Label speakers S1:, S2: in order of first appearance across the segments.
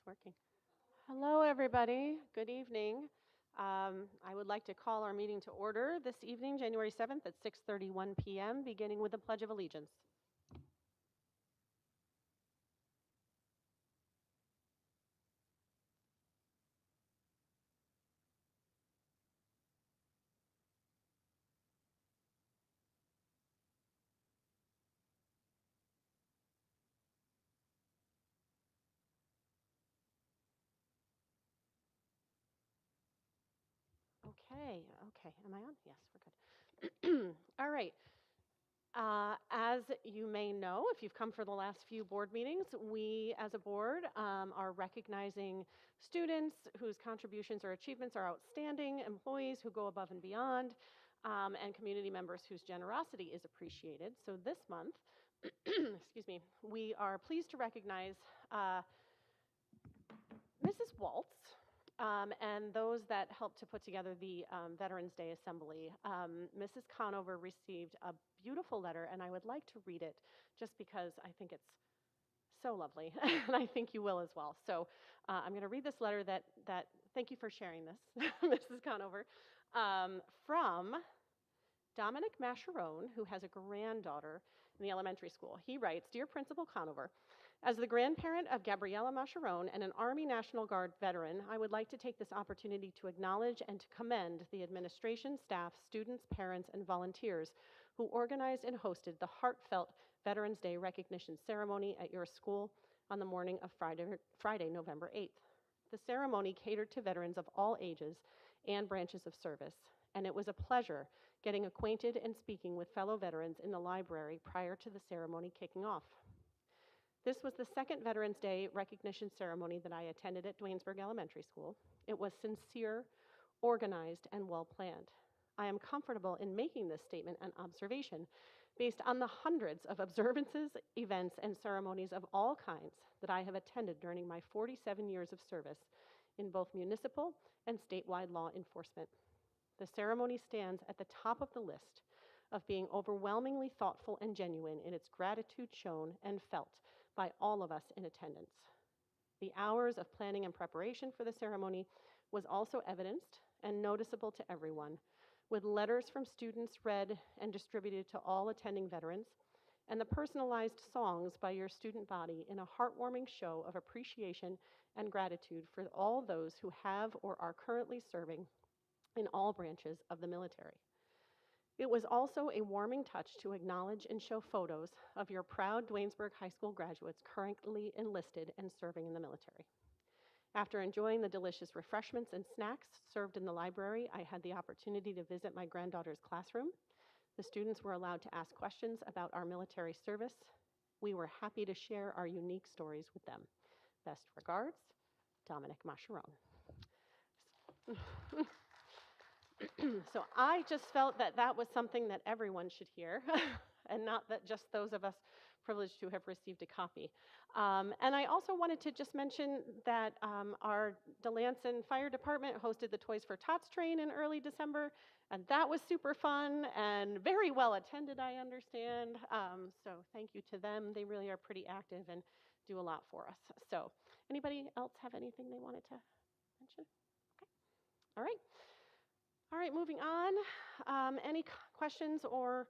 S1: Working. Hello, everybody. Good evening. I would like to call our meeting to order this evening, January 7th at 6:31 p.m., beginning with the Pledge of Allegiance. Okay. Am I on? Yes, we're good. All right. As you may know, if you've come for the last few board meetings, we as a board are recognizing students whose contributions or achievements are outstanding, employees who go above and beyond, and community members whose generosity is appreciated. So this month, excuse me, we are pleased to recognize Mrs. Waltz, and those that helped to put together the Veterans Day Assembly. Mrs. Conover received a beautiful letter, and I would like to read it just because I think it's so lovely, and I think you will as well. So I'm going to read this letter that thank you for sharing this, Mrs. Conover, from Dominic Mascherone, who has a granddaughter in the elementary school. He writes, Dear Principal Conover, as the grandparent of Gabriella Mascherone and an Army National Guard veteran, I would like to take this opportunity to acknowledge and to commend the administration, staff, students, parents, and volunteers who organized and hosted the heartfelt Veterans Day recognition ceremony at your school on the morning of Friday, November 8th. The ceremony catered to veterans of all ages and branches of service, and it was a pleasure getting acquainted and speaking with fellow veterans in the library prior to the ceremony kicking off. This was the second Veterans Day recognition ceremony that I attended at Duanesburg Elementary School. It was sincere, organized, and well-planned. I am comfortable in making this statement and observation based on the hundreds of observances, events, and ceremonies of all kinds that I have attended during my 47 years of service in both municipal and statewide law enforcement. The ceremony stands at the top of the list of being overwhelmingly thoughtful and genuine in its gratitude shown and felt by all of us in attendance. The hours of planning and preparation for the ceremony was also evidenced and noticeable to everyone, with letters from students read and distributed to all attending veterans, and the personalized songs by your student body in a heartwarming show of appreciation and gratitude for all those who have or are currently serving in all branches of the military. It was also a warming touch to acknowledge and show photos of your proud Duanesburg High School graduates currently enlisted and serving in the military. After enjoying the delicious refreshments and snacks served in the library, I had the opportunity to visit my granddaughter's classroom. The students were allowed to ask questions about our military service. We were happy to share our unique stories with them. Best regards, Dominic Mascherone. So I just felt that that was something that everyone should hear, and not that just those of us privileged to have received a copy. And I also wanted to just mention that our Delancey Fire Department hosted the Toys for Tots train in early December, and that was super fun and very well attended, I understand. So thank you to them. They really are pretty active and do a lot for us. So anybody else have anything they wanted to mention? Okay. All right. All right, moving on. Any questions or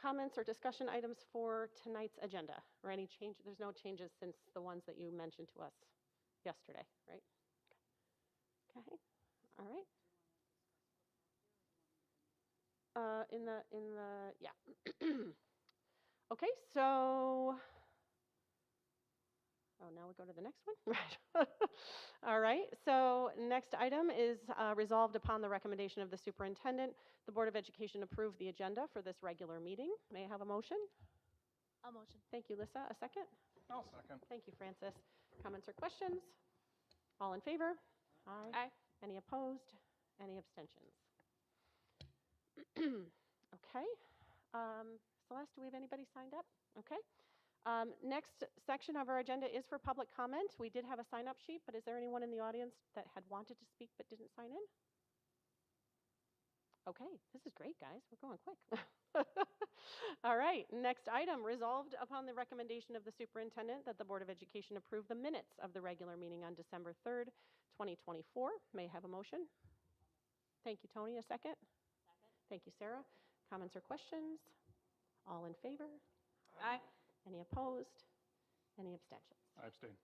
S1: comments or discussion items for tonight's agenda, or any change? There's no changes since the ones that you mentioned to us yesterday, right? Okay. All right. Yeah. Okay, so now we go to the next one? Right. All right, so next item is resolved upon the recommendation of the superintendent. The Board of Education approved the agenda for this regular meeting. May I have a motion?
S2: I'll motion.
S1: Thank you, Lissa. A second?
S3: I'll second.
S1: Thank you, Francis. Comments or questions? All in favor? Aye.
S2: Aye.
S1: Any opposed? Any abstentions? Okay. Celeste, do we have anybody signed up? Okay. Next section of our agenda is for public comment. We did have a sign-up sheet, but is there anyone in the audience that had wanted to speak but didn't sign in? Okay, this is great, guys. We're going quick. All right, next item. Resolved upon the recommendation of the superintendent that the Board of Education approve the minutes of the regular meeting on December 3rd, 2024. May I have a motion? Thank you, Tony. A second? Thank you, Sarah. Comments or questions? All in favor?
S2: Aye.
S1: Any opposed? Any abstentions?
S3: I abstain.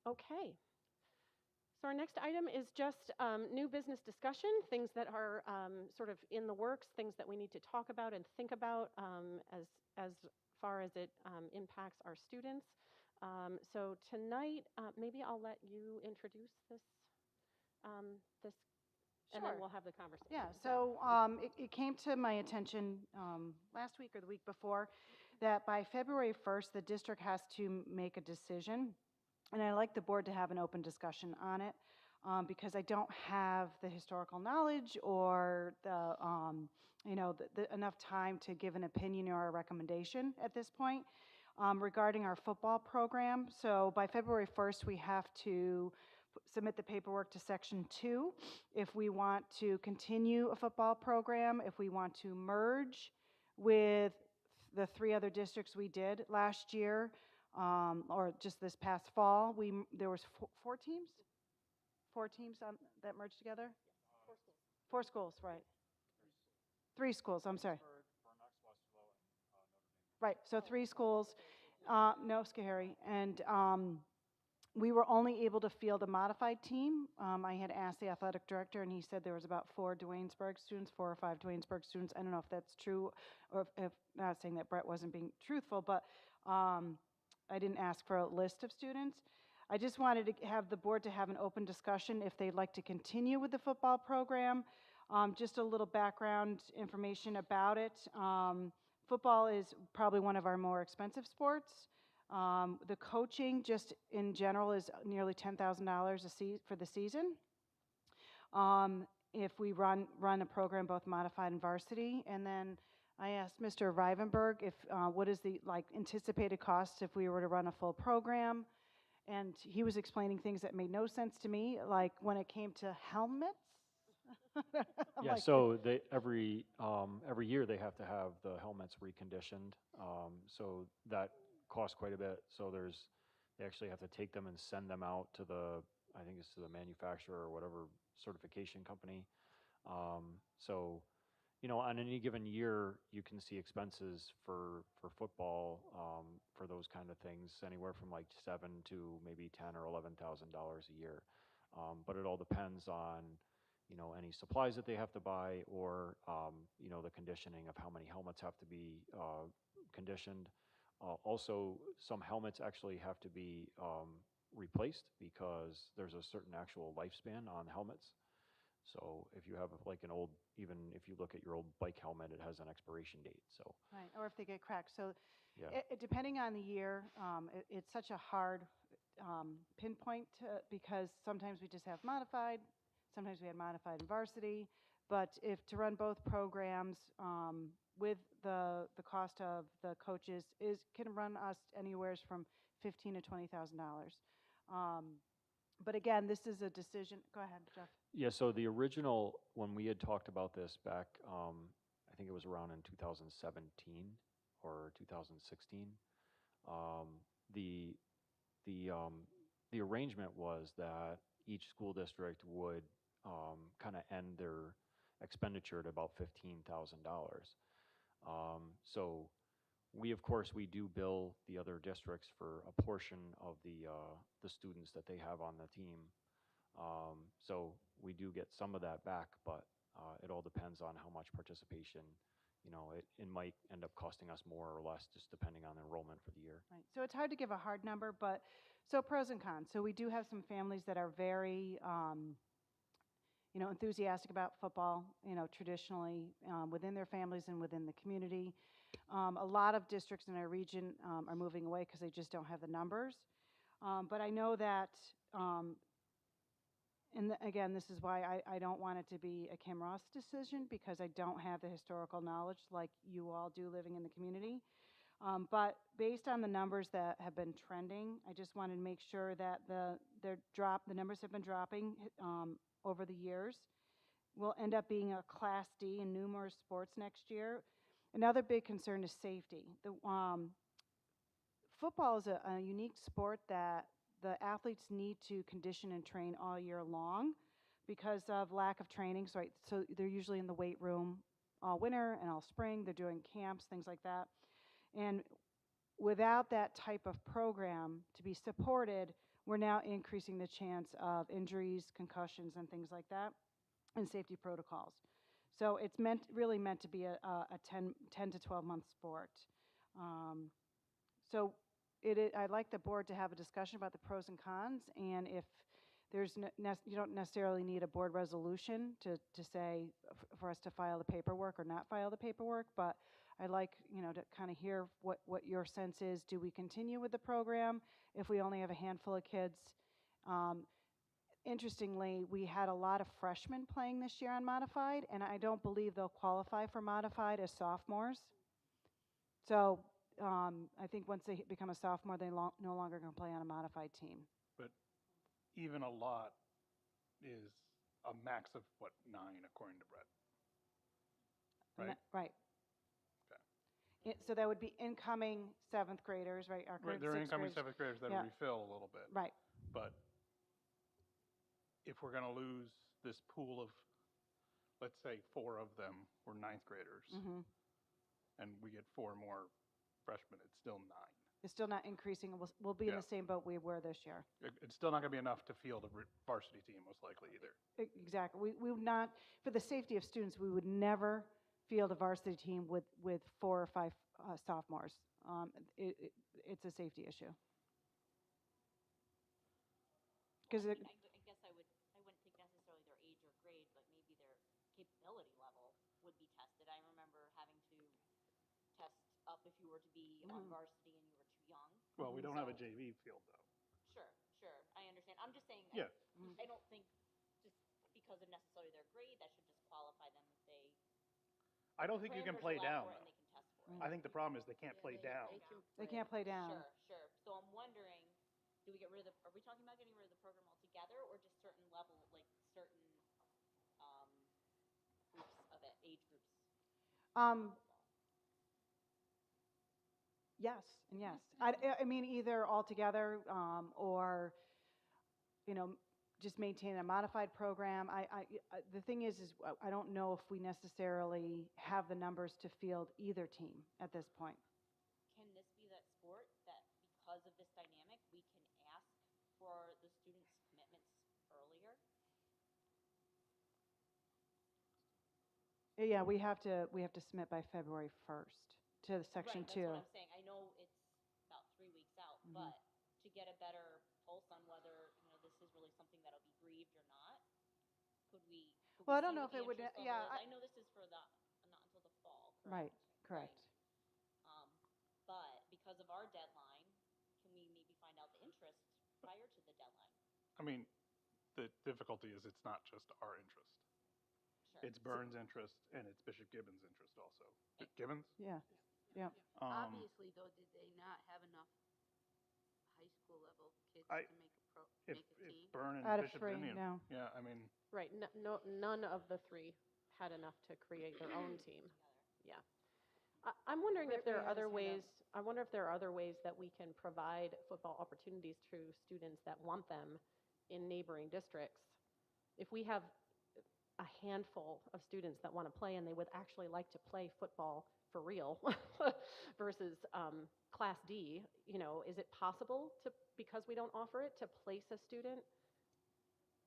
S1: Okay. So our next item is just new business discussion, things that are sort of in the works, things that we need to talk about and think about as far as it impacts our students. So tonight, maybe I'll let you introduce this, and then
S2: Sure.
S1: we'll have the conversation.
S2: Yeah, so it came to my attention last week or the week before that by February 1st, the district has to make a decision. And I'd like the board to have an open discussion on it because I don't have the historical knowledge or enough time to give an opinion or a recommendation at this point regarding our football program. So by February 1st, we have to submit the paperwork to Section 2 if we want to continue a football program, if we want to merge with the 3 other districts we did last year, or just this past fall. There was 4 teams? 4 teams that merged together? 4 schools, right. 3 schools, I'm sorry. Right, so 3 schools, no, Schoharie, and we were only able to field a modified team. I had asked the athletic director, and he said there was about 4 Duanesburg students, 4 or 5 Duanesburg students. I don't know if that's true, or if not saying that Brett wasn't being truthful, but I didn't ask for a list of students. I just wanted to have the board to have an open discussion if they'd like to continue with the football program. Just a little background information about it. Football is probably one of our more expensive sports. The coaching, just in general, is nearly $10,000 for the season. If we run a program, both modified and varsity, and then I asked Mr. Rivenberg if what is the anticipated cost if we were to run a full program, and he was explaining things that made no sense to me, like when it came to helmets.
S3: Yeah,
S2: like,
S3: so every year they have to have the helmets reconditioned, so that costs quite a bit. So they actually have to take them and send them out to I think it's to the manufacturer or whatever certification company. So, on any given year, you can see expenses for football, for those kind of things, anywhere from like $7,000 to maybe $10,000 or $11,000 a year. But it all depends on any supplies that they have to buy, or the conditioning of how many helmets have to be conditioned. Also, some helmets actually have to be replaced because there's a certain actual lifespan on helmets. So if you have like an old, even if you look at your old bike helmet, it has an expiration date. So
S2: right, or if they get cracked. So
S3: yeah,
S2: depending on the year, it's such a hard pinpoint because sometimes we just have modified, sometimes we have modified and varsity. But if to run both programs with the cost of the coaches can run us anywhere from $15,000 to $20,000. But again, this is a decision. Go ahead, Jeff.
S3: yeah. So the original, when we had talked about this back, I think it was around in 2017 or 2016. The the arrangement was that each school district would kind of end their expenditure at about $15,000. So of course, we do bill the other districts for a portion of the students that they have on the team. So we do get some of that back, but it all depends on how much participation. It might end up costing us more or less, just depending on enrollment for the year.
S2: Right. So it's hard to give a hard number, but so pros and cons. So we do have some families that are very, enthusiastic about football, traditionally within their families and within the community. A lot of districts in our region are moving away because they just don't have the numbers. But I know that, again, this is why I don't want it to be a Kim Ross decision, because I don't have the historical knowledge like you all do living in the community. But based on the numbers that have been trending, I just wanted to make sure that the numbers have been dropping over the years. We'll end up being a Class D in numerous sports next year. Another big concern is safety. Football is a unique sport that the athletes need to condition and train all year long because of lack of training. So they're usually in the weight room all winter and all spring. They're doing camps, things like that. And without that type of program to be supported, we're now increasing the chance of injuries, concussions, and things like that, and safety protocols. So it's really meant to be a 10 to 12 month sport. So I'd like the board to have a discussion about the pros and cons, and if there's you don't necessarily need a board resolution to say for us to file the paperwork or not file the paperwork, but I'd like, to kind of hear what your sense is. Do we continue with the program if we only have a handful of kids? Interestingly, we had a lot of freshmen playing this year on modified, and I don't believe they'll qualify for modified as sophomores. So I think once they become a sophomore, they no longer can play on a modified team.
S4: But even a lot is a max of, what, 9, according to Brett? Right?
S2: Right.
S4: Okay.
S2: So that would be incoming 7th graders, right? Our current
S4: They're
S2: 6th
S4: incoming
S2: graders.
S4: 7th graders that
S2: Yeah.
S4: refill a little bit.
S2: Right.
S4: But if we're going to lose this pool of, let's say, 4 of them were 9th graders, and we get 4 more freshmen, it's still 9.
S2: It's still not increasing. We'll be in the same boat we were this year.
S4: It's still not going to be enough to field a varsity team, most likely, either.
S2: Exactly. We would not, for the safety of students, we would never field a varsity team with 4 or 5 sophomores. It's a safety issue. Because
S5: I guess I wouldn't think necessarily their age or grade, but maybe their capability level would be tested. I remember having to test up if you were to be on varsity and you were too young.
S4: Well, we don't have a JV field, though.
S5: Sure, I understand. I'm just saying,
S4: Yeah.
S5: I don't think just because of necessarily their grade, that should disqualify them if they.
S4: I don't think you can play down,
S5: And
S4: though.
S5: they can test for it.
S4: I think the problem is they can't play down.
S2: they can't play down.
S5: Sure. So I'm wondering, do we get rid of are we talking about getting rid of the program altogether, or just certain level, like certain groups of it, age groups?
S2: Yes and yes. I mean, either altogether or, just maintain a modified program. The thing is I don't know if we necessarily have the numbers to field either team at this point.
S5: Can this be that sport that because of this dynamic, we can ask for the students' commitments earlier?
S2: Yeah, we have to submit by February 1st to Section 2.
S5: Right, that's what I'm saying. I know it's about 3 weeks out, but to get a better pulse on whether, this is really something that'll be grieved or not, could we
S2: Well, I don't
S5: see
S2: know
S5: what
S2: if it
S5: the
S2: would,
S5: interest level
S2: yeah.
S5: is? I know this is for not until the fall, correct?
S2: Right, correct.
S5: But because of our deadline, can we maybe find out the interest prior to the deadline?
S4: I mean, the difficulty is it's not just our interest.
S5: Sure.
S4: It's Burns' interest, and it's Bishop Gibbons' interest also. Gibbons?
S2: Yeah.
S6: Obviously, though, did they not have enough high school level kids
S4: I-
S6: to make
S4: If
S6: a team?
S4: Byrne and
S2: Out of
S4: Bishop
S2: 3,
S4: Indian.
S2: no.
S4: Yeah, I mean,
S1: Right. None of the 3 had enough to create their own team. Yeah. I'm wondering if there are other ways. I wonder if there are other ways that we can provide football opportunities to students that want them in neighboring districts. If we have a handful of students that want to play and they would actually like to play football for real versus Class D, is it possible to, because we don't offer it, to place a student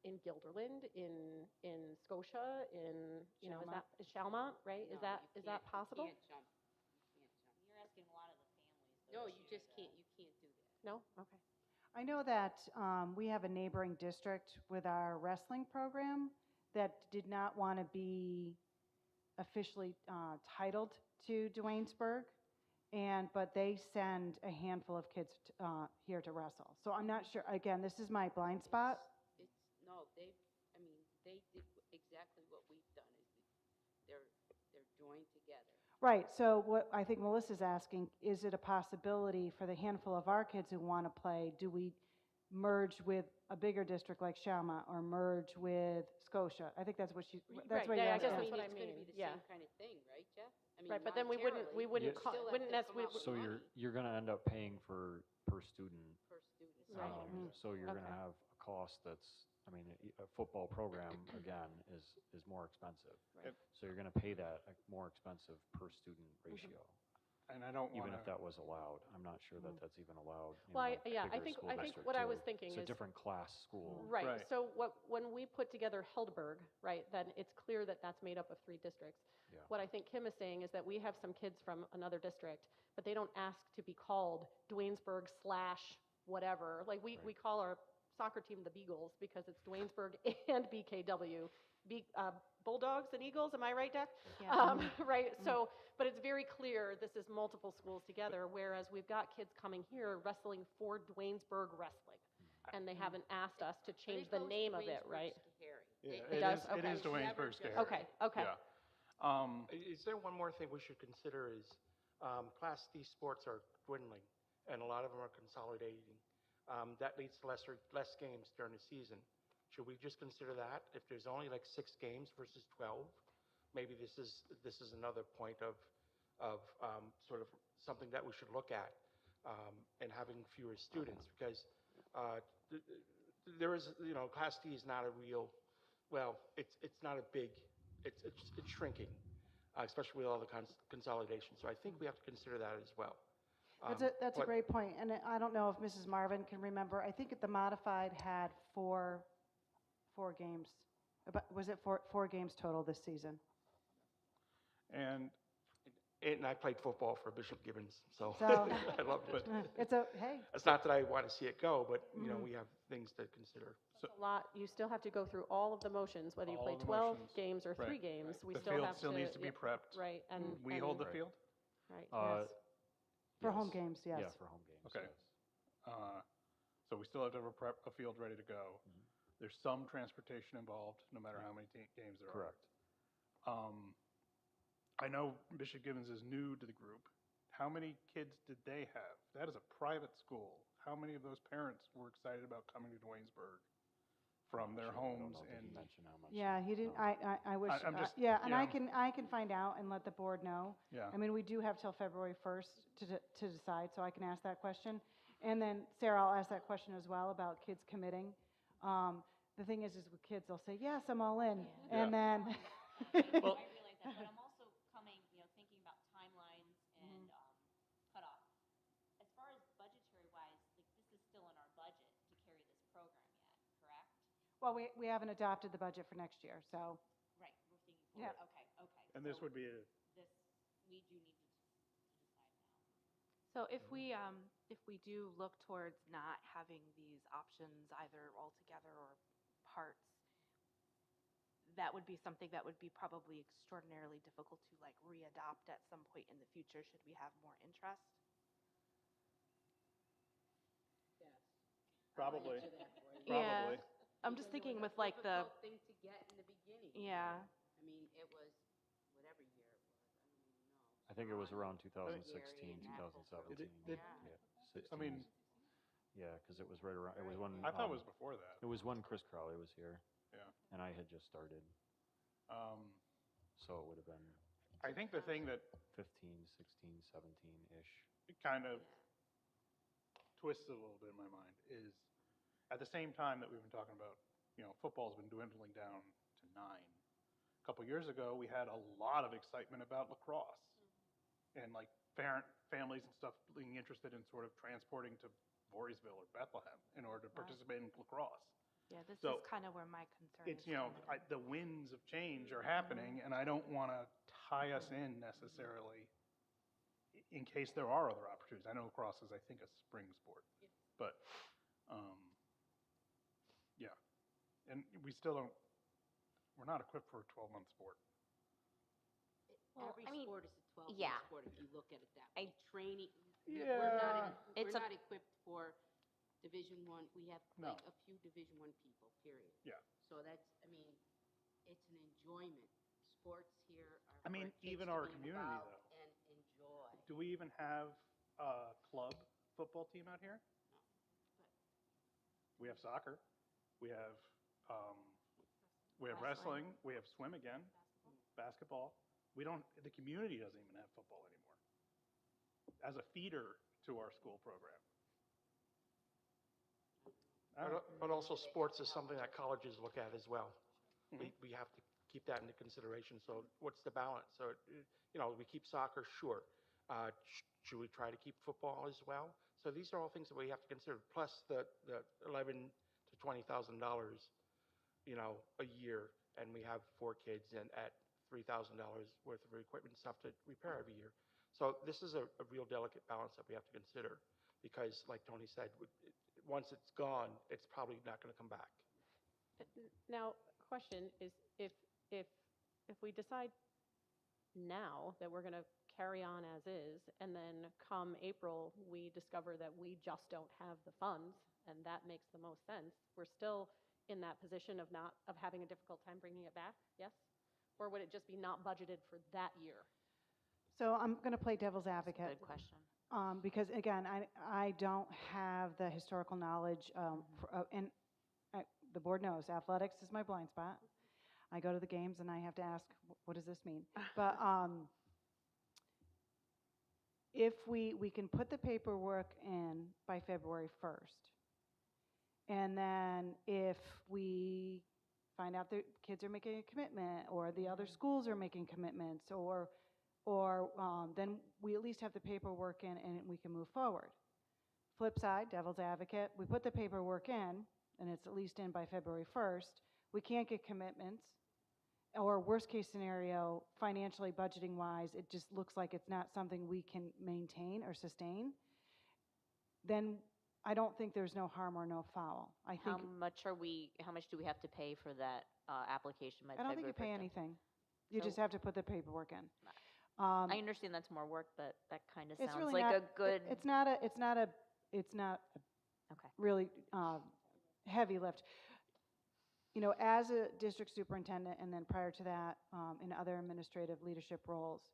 S1: in Guilderland, in Scotia, in is Chalmont, right? Is
S6: No,
S1: that possible?
S6: You can't jump.
S5: You're asking a lot of the families.
S6: No,
S5: though,
S6: you
S5: to
S6: just
S5: do
S6: can't.
S5: that.
S6: You can't do that.
S1: No? Okay.
S2: I know that we have a neighboring district with our wrestling program that did not want to be officially titled to Duanesburg, but they send a handful of kids here to wrestle. So I'm not sure. Again, this is my blind spot.
S6: They did exactly what we've done. Is they're joined together.
S2: Right, so what I think Melissa's asking, is it a possibility for the handful of our kids who want to play, do we merge with a bigger district like Shama or merge with Scotia? I think that's what that's
S1: Right,
S2: what
S1: yeah,
S2: you're
S1: I guess
S2: asking.
S1: that's what I
S6: It's gonna
S1: mean,
S6: be the
S1: yeah.
S6: same kind of thing, right, Jeff? I mean,
S1: Right, but then we wouldn't
S6: monetarily,
S3: Yeah.
S6: you still have
S1: wouldn't
S6: to come
S1: necessarily,
S6: up with
S3: So
S6: money
S3: you're gonna end up paying per student.
S6: per student.
S1: Right.
S3: So you're
S1: Okay.
S3: gonna have a cost that's, I mean, a football program, again, is more expensive.
S1: Right.
S3: So you're gonna pay that more expensive per student ratio,
S4: And I don't
S3: even
S4: wanna,
S3: if that was allowed. I'm not sure that that's even allowed in
S1: Well,
S3: a
S1: yeah,
S3: bigger school
S1: I think
S3: district,
S1: what I
S3: too.
S1: was thinking
S3: It's a
S1: is,
S3: different class school.
S1: right,
S4: Right.
S1: so when we put together Helderberg, right, then it's clear that that's made up of 3 districts.
S3: Yeah.
S1: What I think Kim is saying is that we have some kids from another district, but they don't ask to be called Dwaynesburg / whatever. Like, we
S3: Right.
S1: call our soccer team the Beagles because it's Dwaynesburg and BKW. Bulldogs and Eagles, am I right, Deck? Right, so, but it's very clear this is multiple schools together, whereas we've got kids coming here wrestling for Dwaynesburg Wrestling, and they haven't asked us to
S6: But
S1: change
S6: it
S1: the
S6: goes
S1: name
S6: to
S1: of it,
S6: Waynesburg
S1: right?
S6: Schoharie.
S4: yeah,
S1: It does?
S4: it
S1: Okay.
S4: is Dwaynesburg
S6: Never
S4: Schoharie.
S1: Okay, okay.
S4: Yeah.
S7: Is there one more thing we should consider is Class D sports are dwindling, and a lot of them are consolidating. That leads to less games during the season. Should we just consider that? If there's only like 6 games versus 12, maybe this is another point of sort of something that we should look at, and having fewer students, because there is, Class D is not a real, well, it's not a big, it's shrinking, especially with all the consolidation. So I think we have to consider that as well.
S2: That's a
S7: But-
S2: great point, and I don't know if Mrs. Marvin can remember, I think the modified had four games. Was it four games total this season?
S4: And
S7: And I played football for Bishop Gibbons, so
S2: So-
S7: I loved it.
S2: It's hey,
S7: It's not that I want to see it go, but
S2: Mm-hmm.
S7: we have things to consider.
S1: That's a lot, you still have to go through all of the motions, whether you
S4: All
S1: play
S4: of the
S1: 12
S4: motions.
S1: games or 3
S4: Right.
S1: games, we
S4: the
S1: still
S4: field
S1: have to.
S4: still needs to be
S1: Yep,
S4: prepped.
S1: right, and.
S4: We hold the
S3: Right.
S4: field?
S1: Right,
S3: Uh,
S1: yes.
S2: for home
S3: yes.
S2: games, yes.
S3: Yeah, for home games.
S4: Okay.
S3: yes.
S4: So we still have to have a field ready to go. There's some transportation involved, no matter how many games there
S3: Correct.
S4: are. I know Bishop Gibbons is new to the group. How many kids did they have? That is a private school. How many of those parents were excited about coming to Dwaynesburg from their
S3: Actually, I don't
S4: homes?
S3: know, did he
S4: And
S3: mention how much?
S2: Yeah, he didn't,
S3: no.
S2: I wish,
S4: I'm just-
S2: yeah, and
S4: yeah.
S2: I can find out and let the board know.
S4: yeah,
S2: I mean, we do have till February 1st to decide, so I can ask that question. And then, Sarah, I'll ask that question as well about kids committing. The thing is with kids, they'll say, yes, I'm all in,
S4: Yeah.
S2: and then.
S5: I realize that, but I'm also coming, thinking about timelines and cutoff. As far as budgetary wise, like, this is still in our budget to carry this program yet, correct?
S2: Well, we haven't adopted the budget for next year, so,
S5: Right, we're thinking
S2: Yeah.
S5: forward, okay.
S4: and this
S5: So
S4: would be
S5: this, we do need to decide now.
S8: So if we do look towards not having these options either altogether or parts, that would be something that would be probably extraordinarily difficult to like readopt at some point in the future should we have more interest.
S6: Yes.
S4: Probably.
S6: I'll answer that for you.
S8: Yeah.
S4: probably.
S8: I'm just
S6: Because it
S8: thinking
S6: was
S8: with
S6: a
S8: like the,
S6: difficult thing to get in the beginning.
S8: yeah,
S6: I mean, it was whatever year it was. I don't even know.
S3: I think it was around
S6: Gary
S3: 2016,
S6: and that whole group.
S3: 2017.
S4: Did-
S3: Yeah,
S4: I mean,
S3: 16. Yeah, because it was right around, it was when.
S4: I thought it was before that.
S3: It was when Chris Crowley was here,
S4: Yeah.
S3: and I had just started, so it would have been
S4: I think the thing that
S3: 15, 16, 17-ish.
S4: kind of twists it a little bit in my mind is at the same time that we've been talking about, football's been dwindling down to 9. A couple years ago, we had a lot of excitement about lacrosse and like families and stuff being interested in sort of transporting to Voorheesville or Bethlehem in order to participate in lacrosse.
S8: yeah, this
S4: So,
S8: is kind of where my concern
S4: It's,
S8: is coming in.
S4: the winds of change are happening, and I don't want to tie us in necessarily in case there are other opportunities. I know lacrosse is, I think, a spring sport, but, yeah. And we still don't, we're not equipped for a 12-month sport.
S5: Well,
S6: Every
S5: I mean,
S6: sport is a 12-month
S5: yeah.
S6: sport if you look at it that
S5: I-
S6: way. Training,
S4: Yeah.
S5: It's
S6: we're
S5: a-
S6: not equipped for Division I. We have
S4: No.
S6: like a few Division I people, period.
S4: Yeah.
S6: So that's, I mean, it's an enjoyment. Sports here
S4: I mean,
S6: for kids
S4: even
S6: to
S4: our
S6: be
S4: community,
S6: involved
S4: though.
S6: and enjoy.
S4: Do we even have a club football team out here? We have soccer. We have um, wrestling. We have swim again. Basketball. We don't. The community doesn't even have football anymore as a feeder to our school program.
S7: But also sports is something that colleges look at as well.
S4: Mhm.
S7: We have to keep that into consideration. So what's the balance? So, we keep soccer, sure. Should we try to keep football as well? So these are all things that we have to consider, plus the $11,000 to $20,000, a year, and we have 4 kids and at $3,000 worth of equipment and stuff to repair every year. So this is a real delicate balance that we have to consider because, like Tony said, once it's gone, it's probably not going to come back.
S1: Now, question is if we decide now that we're going to carry on as is, and then come April, we discover that we just don't have the funds, and that makes the most sense, we're still in that position of having a difficult time bringing it back, yes? Or would it just be not budgeted for that year?
S2: So I'm going to play devil's advocate.
S5: Good question.
S2: Because again, I don't have the historical knowledge, and the board knows athletics is my blind spot. I go to the games and I have to ask, what does this mean? But if we can put the paperwork in by February 1st, and then if we find out the kids are making a commitment, or the other schools are making commitments, or then we at least have the paperwork in and we can move forward. Flip side, devil's advocate, we put the paperwork in and it's at least in by February 1st. We can't get commitments, or worst case scenario, financially budgeting wise, it just looks like it's not something we can maintain or sustain. Then I don't think there's no harm or no foul. I think
S5: How much do we have to pay for that application by
S2: I don't think
S5: February
S2: you pay
S5: 1st?
S2: anything. You
S5: So-
S2: just have to put the paperwork in.
S5: I understand that's more work, but that kind of
S2: It's
S5: sounds
S2: really
S5: like
S2: not,
S5: a good.
S2: It's not a
S5: Okay.
S2: really heavy lift. As a district superintendent, and then prior to that, in other administrative leadership roles,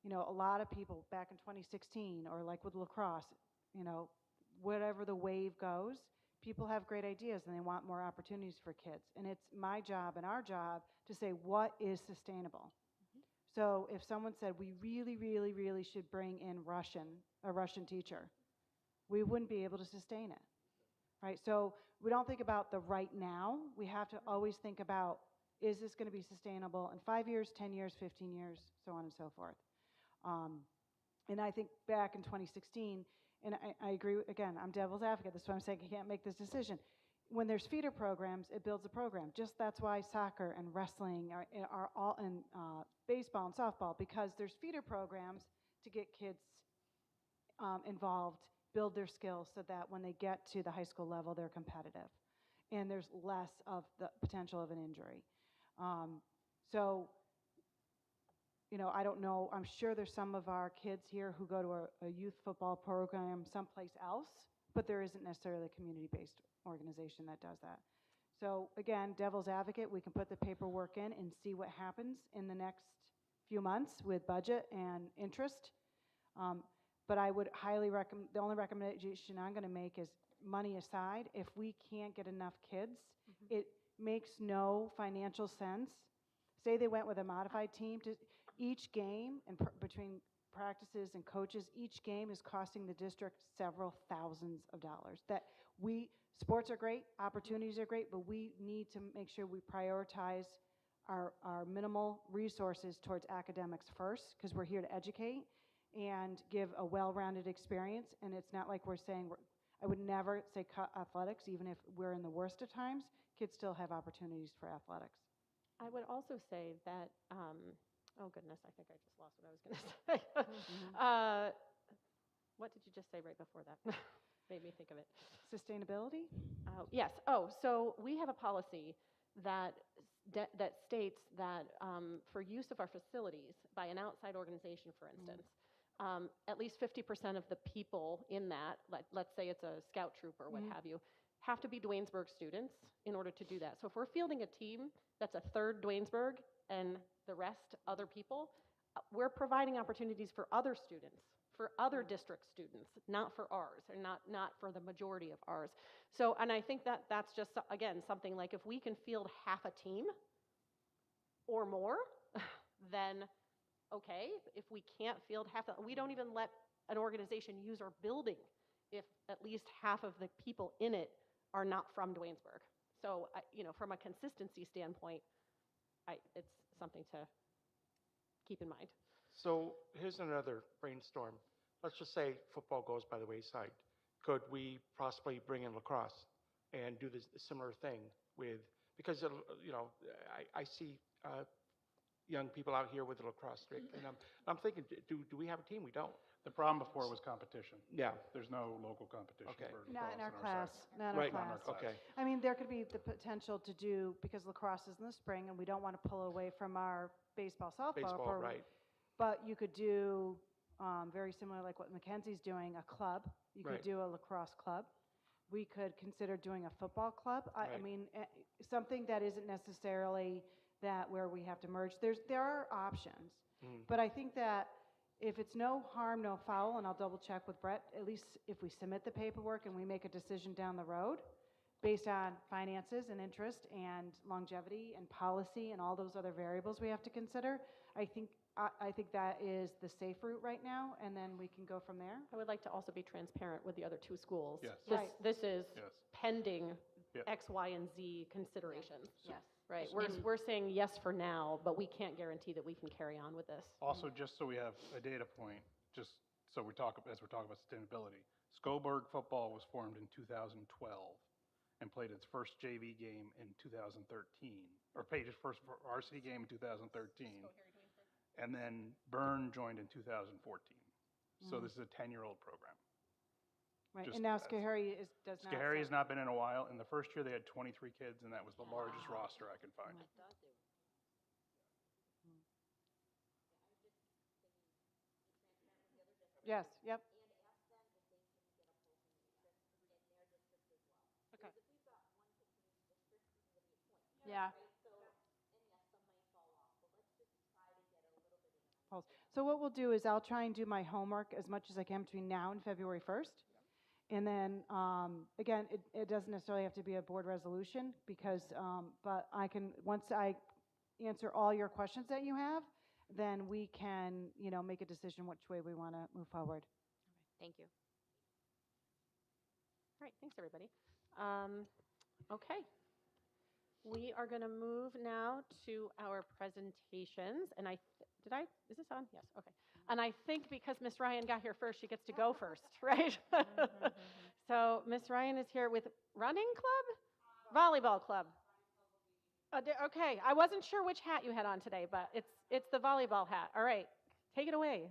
S2: a lot of people back in 2016, or like with lacrosse, whatever the wave goes, people have great ideas and they want more opportunities for kids. And it's my job and our job to say what is sustainable. So if someone said we really, really, really should bring in a Russian teacher, we wouldn't be able to sustain it, right? So we don't think about the right now. We have to always think about, is this going to be sustainable in 5 years, 10 years, 15 years, so on and so forth. And I think back in 2016, and I agree, again, I'm devil's advocate. That's why I'm saying I can't make this decision. When there's feeder programs, it builds a program. Just that's why soccer and wrestling are all, and baseball and softball, because there's feeder programs to get kids involved, build their skills so that when they get to the high school level, they're competitive. And there's less of the potential of an injury. So, I don't know. I'm sure there's some of our kids here who go to a youth football program someplace else, but there isn't necessarily a community-based organization that does that. So again, devil's advocate, we can put the paperwork in and see what happens in the next few months with budget and interest. But I would highly recommend, the only recommendation I'm going to make is money aside. If we can't get enough kids, it makes no financial sense. Say they went with a modified team, each game, and between practices and coaches, each game is costing the district several thousands of dollars. Sports are great, opportunities are great, but we need to make sure we prioritize our minimal resources towards academics first, because we're here to educate and give a well-rounded experience. And it's not like we're saying, I would never say cut athletics, even if we're in the worst of times. Kids still have opportunities for athletics.
S1: I would also say that, oh goodness, I think I just lost what I was going to say. What did you just say right before that? Made me think of it.
S2: Sustainability?
S1: Yes. Oh, so we have a policy that states that for use of our facilities by an outside organization, for instance, at least 50% of the people in that, let's say it's a scout troop or what have you, have to be Duanesburg students in order to do that. So if we're fielding a team that's a third Duanesburg, and the rest, other people, we're providing opportunities for other students, for other district students, not for ours, or not for the majority of ours. So, and I think that that's just, again, something like if we can field half a team or more, then okay. If we can't field half, we don't even let an organization use our building if at least half of the people in it are not from Duanesburg. So, from a consistency standpoint, it's something to keep in mind.
S7: So here's another brainstorm. Let's just say football goes by the wayside. Could we possibly bring in lacrosse and do this similar thing with, because, I see young people out here with the lacrosse stick, and I'm thinking, do we have a team? We don't.
S4: The problem before was competition.
S7: Yeah.
S4: There's no local competition
S7: Okay.
S4: for
S2: Not
S4: lacrosse
S2: in our
S4: in
S2: class,
S4: size.
S2: not in our
S7: Right.
S2: class.
S7: Okay.
S2: I mean, there could be the potential to do, because lacrosse is in the spring, and we don't want to pull away from our baseball, softball.
S7: Baseball, right.
S2: But you could do, very similar like what Mackenzie's doing, a club. You could
S7: Right.
S2: do a lacrosse club. We could consider doing a football club. I
S7: Right.
S2: mean, something that isn't necessarily that where we have to merge. There are options. But I think that if it's no harm, no foul, and I'll double check with Brett, at least if we submit the paperwork and we make a decision down the road based on finances and interest and longevity and policy and all those other variables we have to consider, I think that is the safe route right now, and then we can go from there.
S1: I would like to also be transparent with the other two schools.
S4: Yes.
S2: Right.
S1: This is
S4: Yes.
S1: pending
S4: Yeah.
S1: X, Y, and Z considerations.
S8: Yes.
S1: Right. We're saying yes for now, but we can't guarantee that we can carry on with this.
S4: Also, just so we have a data point, just so as we're talking about sustainability, Scoburg football was formed in 2012 and played its first JV game in 2013, or played its first varsity game in 2013. And then Byrne joined in 2014. So this is a 10-year-old program.
S2: Right,
S4: Just
S2: and now
S4: as-
S2: Schoharie does not.
S4: Schoharie has
S2: so-
S4: not been in a while. In the first year, they had 23 kids, and that was the largest roster I could find.
S5: I thought they were.
S2: Yes, yep.
S5: And ask them if they can get a pulse in their district as well.
S2: Okay.
S5: Because if we've got one kid from each district, we can give you a point.
S8: Yeah.
S5: Right? So, and yes, some might fall off, but let's just try to get a little bit of an idea.
S2: Pulse. So what we'll do is I'll try and do my homework as much as I can between now and February 1st. And then, again, it doesn't necessarily have to be a board resolution because, but I can, once I answer all your questions that you have, then we can, make a decision which way we want to move forward.
S8: Thank you.
S1: All right, thanks, everybody. Okay. We are going to move now to our presentations. And is this on? Yes, okay. And I think because Miss Ryan got here first, she gets to go first, right? So Miss Ryan is here with running club? Volleyball club. Okay, I wasn't sure which hat you had on today, but it's the volleyball hat. All right, take it away.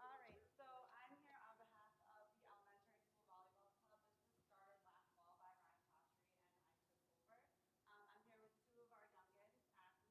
S2: All right, so I'm here on behalf of the elementary school volleyball club. This was started last fall by Ryan Patry, and I took over. I'm here with two of our youngins, Ashley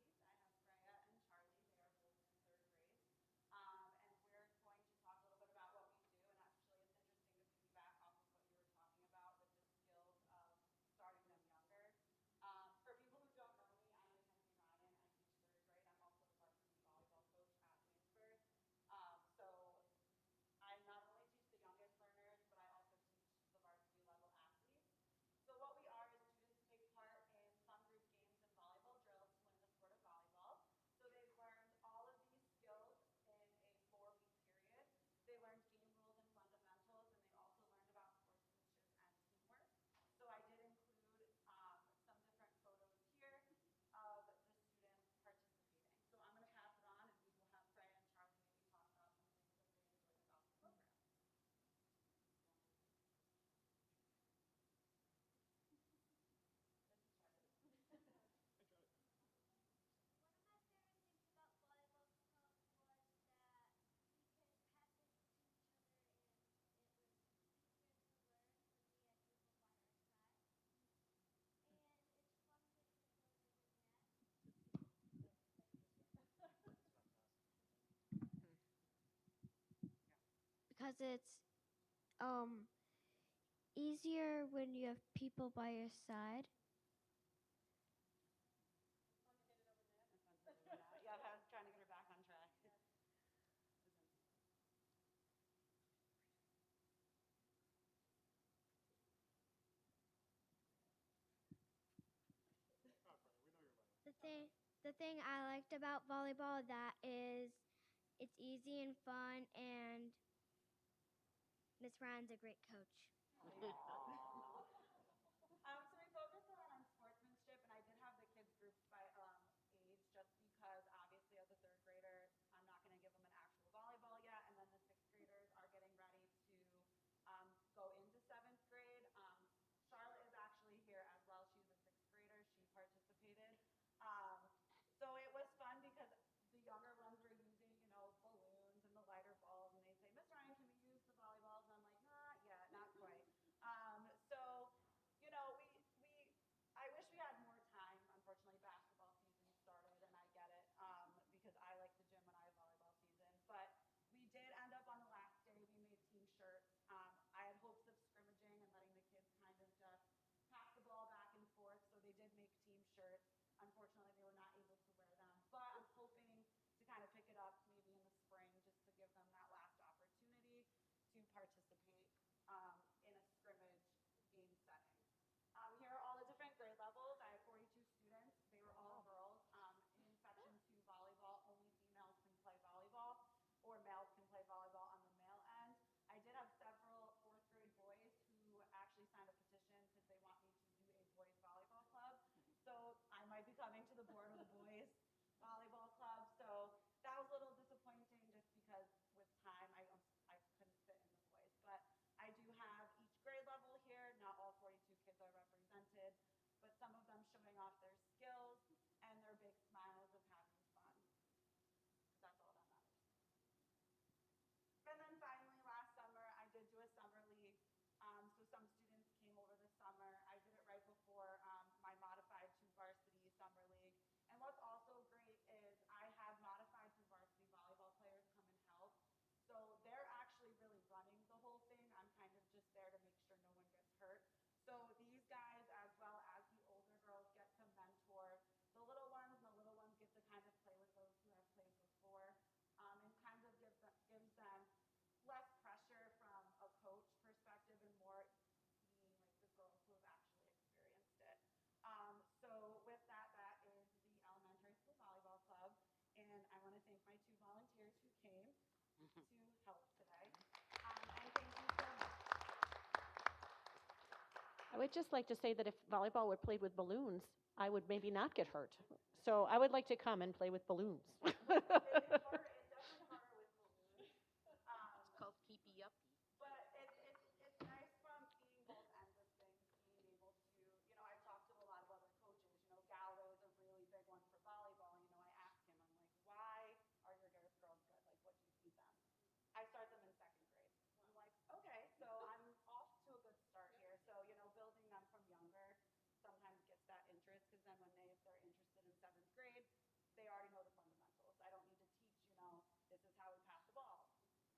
S9: because it's um easier when you have people by your side.
S5: Yeah, I was trying to get her back on track.
S9: The thing the thing I liked about volleyball that is it's easy and fun and Miss Ryan's a great coach.
S5: So we focused a lot on sportsmanship, and I did have the kids grouped by age, just because obviously as a third grader, I'm not going to give them an actual volleyball yet, and then the sixth graders are getting ready to go into seventh grade. Charlotte is actually here as well. She's a sixth grader. She participated. Um, so it was fun because the younger ones were using, balloons and the lighter balls, and they say, Miss Ryan, can we use the volleyballs? And I'm like, not yet, not quite. So I wish we had more time. Unfortunately, basketball season started, and I get it because I like the gym when I have volleyball season. But we did end up on the last day. We made team shirts. I had hopes of scrimmaging and letting the kids kind of just pass the ball back and forth, so they did make team shirts. Unfortunately, they were not able to wear them, but I'm hoping to kind of pick it up maybe in the spring just to give them that last opportunity to participate in a scrimmage game setting. Here are all the different grade levels. I have 42 students. They were all girls. In section 2 volleyball, only females can play volleyball, or males can play volleyball on the male end. I did have several fourth grade boys who actually signed a petition because they want me to do a boys volleyball club. So I might be coming to the board of the boys volleyball club. So that was a little disappointing just because with time I couldn't fit in the boys. But I do have each grade level here. Not all 42 kids are represented, but some of them showing off their skills and their big smiles of having fun. That's all that matters. And then finally, last summer, I did do a summer league. So some students came over this summer. I did it right before my modified to varsity summer league. And what's also great is I have modified to varsity volleyball players come and help. So they're actually really running the whole thing. I'm kind of just there to make sure no one gets hurt. So these guys, as well as the older girls, get to mentor the little ones, and the little ones get to kind of play with those who have played before, and kind of gives them less pressure from a coach perspective and more being like the girls who have actually experienced it. So with that, that is the elementary school volleyball club, and I want to thank my 2 volunteers who came to help today. And thank you so much.
S1: I would just like to say that if volleyball were played with balloons, I would maybe not get hurt. So I would like to come and play with balloons.
S5: It's definitely harder with balloons.
S6: It's called keepy uppy.
S5: But it's nice from seeing both ends of things, being able to, I've talked to a lot of other coaches. Gallo is a really big one for volleyball. I asked him, I'm like, why are your girls good? Like, what do you feed them? I start them in second grade. I'm like, okay, so I'm off to a good start here. So, building them from younger sometimes gets that interest because then if they're interested in seventh grade, they already know the fundamentals. I don't need to teach, this is how we pass the ball.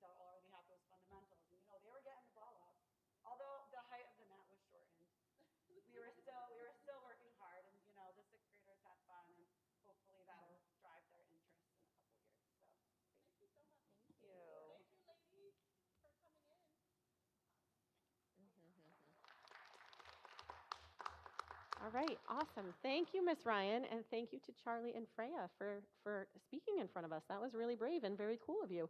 S5: They'll already have those fundamentals. And, they were getting the ball up. Although the height of the net was shortened, we were still working hard. And, the sixth graders had fun, and hopefully that'll drive their interest in a couple years. So thank you so much.
S1: Thank you.
S6: Thank you, ladies, for coming in.
S1: All right, awesome. Thank you, Miss Ryan, and thank you to Charlie and Freya for speaking in front of us. That was really brave and very cool of you.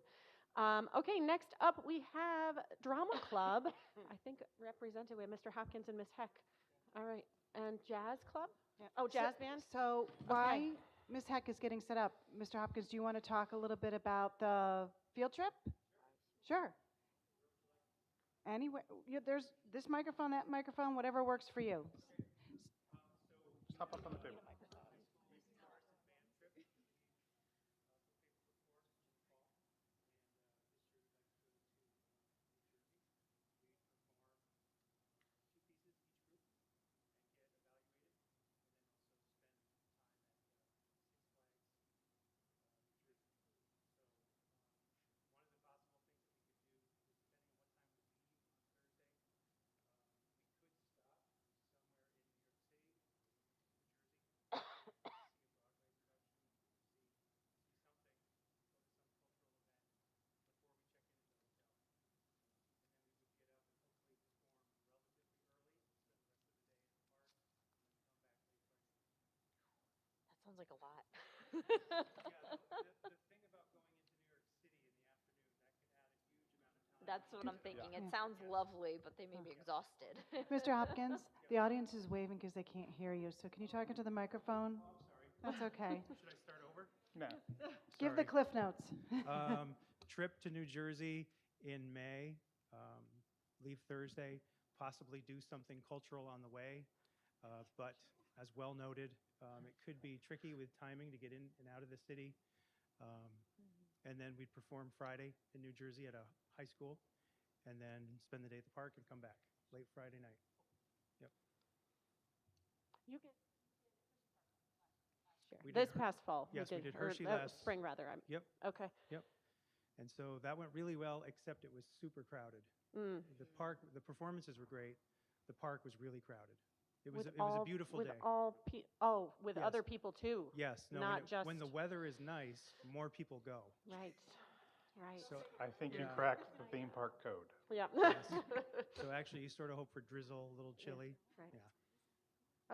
S1: Okay, next up we have Drama Club. I think represented with Mr. Hopkins and Miss Heck. All right, and Jazz Club?
S2: Yeah.
S1: Oh, Jazz Band?
S2: So why Ms. Heck is getting set up, Mr. Hopkins, do you want to talk a little bit about the field trip? Sure. Anywhere, there's this microphone, that microphone, whatever works for you.
S4: Hop up on the table.
S5: sounds like a lot. That's what I'm thinking. It
S2: Yeah.
S5: sounds lovely, but they may be exhausted.
S2: Mr. Hopkins, the audience is waving because they can't hear you, so can you talk into the microphone? That's okay.
S10: Should I start over?
S4: No.
S2: Give the
S10: Sorry.
S2: cliff notes.
S10: Trip to New Jersey in May. Leave Thursday. Possibly do something cultural on the way. But as well noted, it could be tricky with timing to get in and out of the city. And then we'd perform Friday in New Jersey at a high school, and then spend the day at the park and come back late Friday night. Yep.
S1: You can. Sure.
S10: We did
S1: This
S10: Her-
S1: past fall.
S10: Yes, we did
S1: or,
S10: Hershey last.
S1: spring rather.
S10: Yep.
S1: Okay.
S10: Yep. And so that went really well, except it was super crowded.
S1: Mm.
S10: The park, the performances were great. The park was really crowded. It was
S1: With
S10: it was a beautiful
S1: with
S10: day.
S1: With
S10: Yes.
S1: other people too.
S10: Yes, no,
S1: not
S10: when the
S1: just-
S10: weather is nice, more people go.
S1: Right. Right.
S10: So
S4: I think you
S10: Yeah.
S4: cracked the theme park code.
S1: Yeah.
S10: so actually, you sort of hope for drizzle, a little chilly.
S1: Right.
S10: Yeah.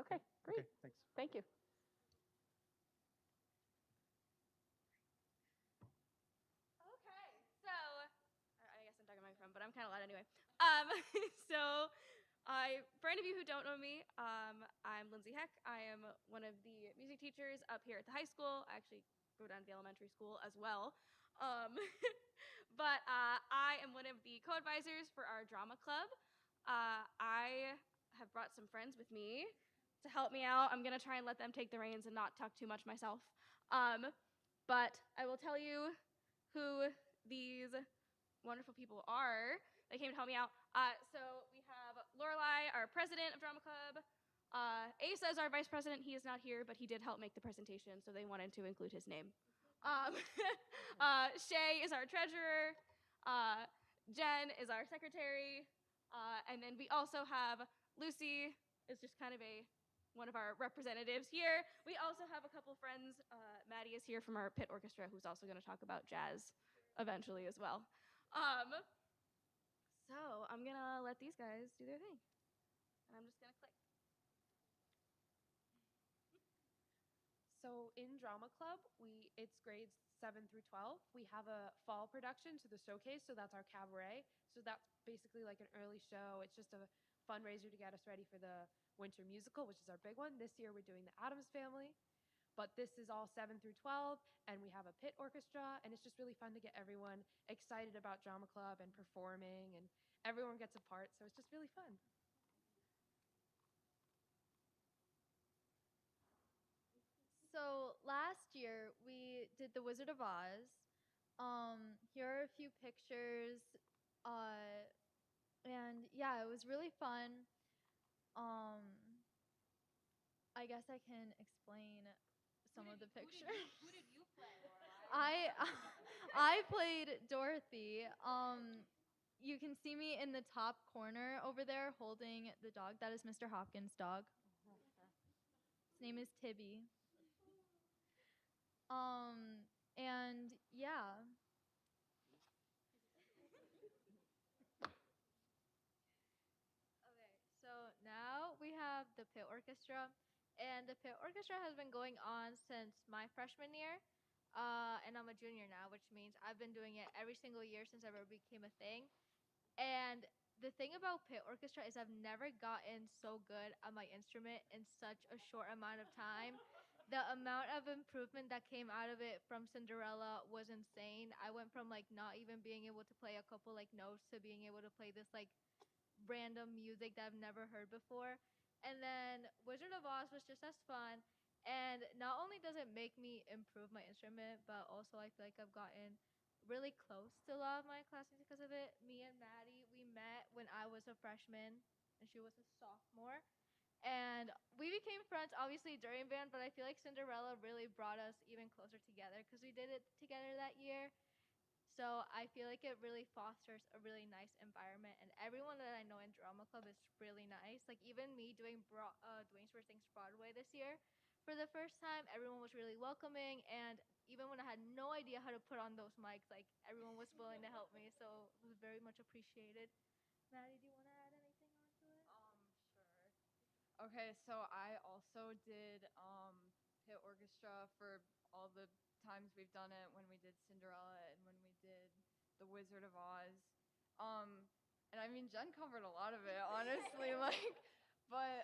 S1: Okay. Great.
S10: Okay, thanks.
S1: Thank you.
S11: Okay, so I guess I'm talking to my microphone, but I'm kind of loud anyway. So, for any of you who don't know me, I'm Lindsay Heck. I am one of the music teachers up here at the high school. I actually go down to the elementary school as well. But I am one of the co-advisors for our drama club. I have brought some friends with me to help me out. I'm gonna try and let them take the reins and not talk too much myself. But I will tell you who these wonderful people are that came to help me out. So we have Lorelai, our president of Drama Club. Asa is our vice president. He is not here, but he did help make the presentation, so they wanted to include his name. Shay is our treasurer. Jen is our secretary. And then we also have Lucy is just kind of one of our representatives here. We also have a couple friends. Maddie is here from our pit orchestra, who's also going to talk about jazz eventually as well. So I'm going to let these guys do their thing. And I'm just going to click.
S12: So in Drama Club, it's grades 7 through 12. We have a fall production to the showcase, so that's our cabaret. So that's basically like an early show. It's just a fundraiser to get us ready for the winter musical, which is our big one. This year we're doing the Addams Family. But this is all 7 through 12, and we have a pit orchestra, and it's just really fun to get everyone excited about Drama Club and performing, and everyone gets a part, so it's just really fun.
S13: So last year we did The Wizard of Oz. Here are a few pictures, and yeah, it was really fun. I guess I can explain some of the pictures.
S5: Who did you play, Lorelai?
S13: I played Dorothy. You can see me in the top corner over there holding the dog. That is Mr. Hopkins' dog. His name is Tibby. And yeah. Okay, so now we have the pit orchestra, and the pit orchestra has been going on since my freshman year, and I'm a junior now, which means I've been doing it every single year since it ever became a thing. And the thing about pit orchestra is I've never gotten so good at my instrument in such a short amount of time. The amount of improvement that came out of it from Cinderella was insane. I went from like not even being able to play a couple like notes to being able to play this like random music that I've never heard before. And then Wizard of Oz was just as fun. And not only does it make me improve my instrument, but also I feel like I've gotten really close to a lot of my classmates because of it. Me and Maddie, we met when I was a freshman and she was a sophomore. And we became friends obviously during band, but I feel like Cinderella really brought us even closer together because we did it together that year. So I feel like it really fosters a really nice environment, and everyone that I know in drama club is really nice. Like even me doing Dwayne's Worst Things Broadway this year, for the first time, everyone was really welcoming, and even when I had no idea how to put on those mics, like everyone was willing to help me, so it was very much appreciated. Maddie, do you want to add anything onto it?
S12: Sure. Okay, so I also did
S14: pit orchestra for all the times we've done it, when we did Cinderella and when we did The Wizard of Oz. And I mean, Jen covered a lot of it, honestly. Like, but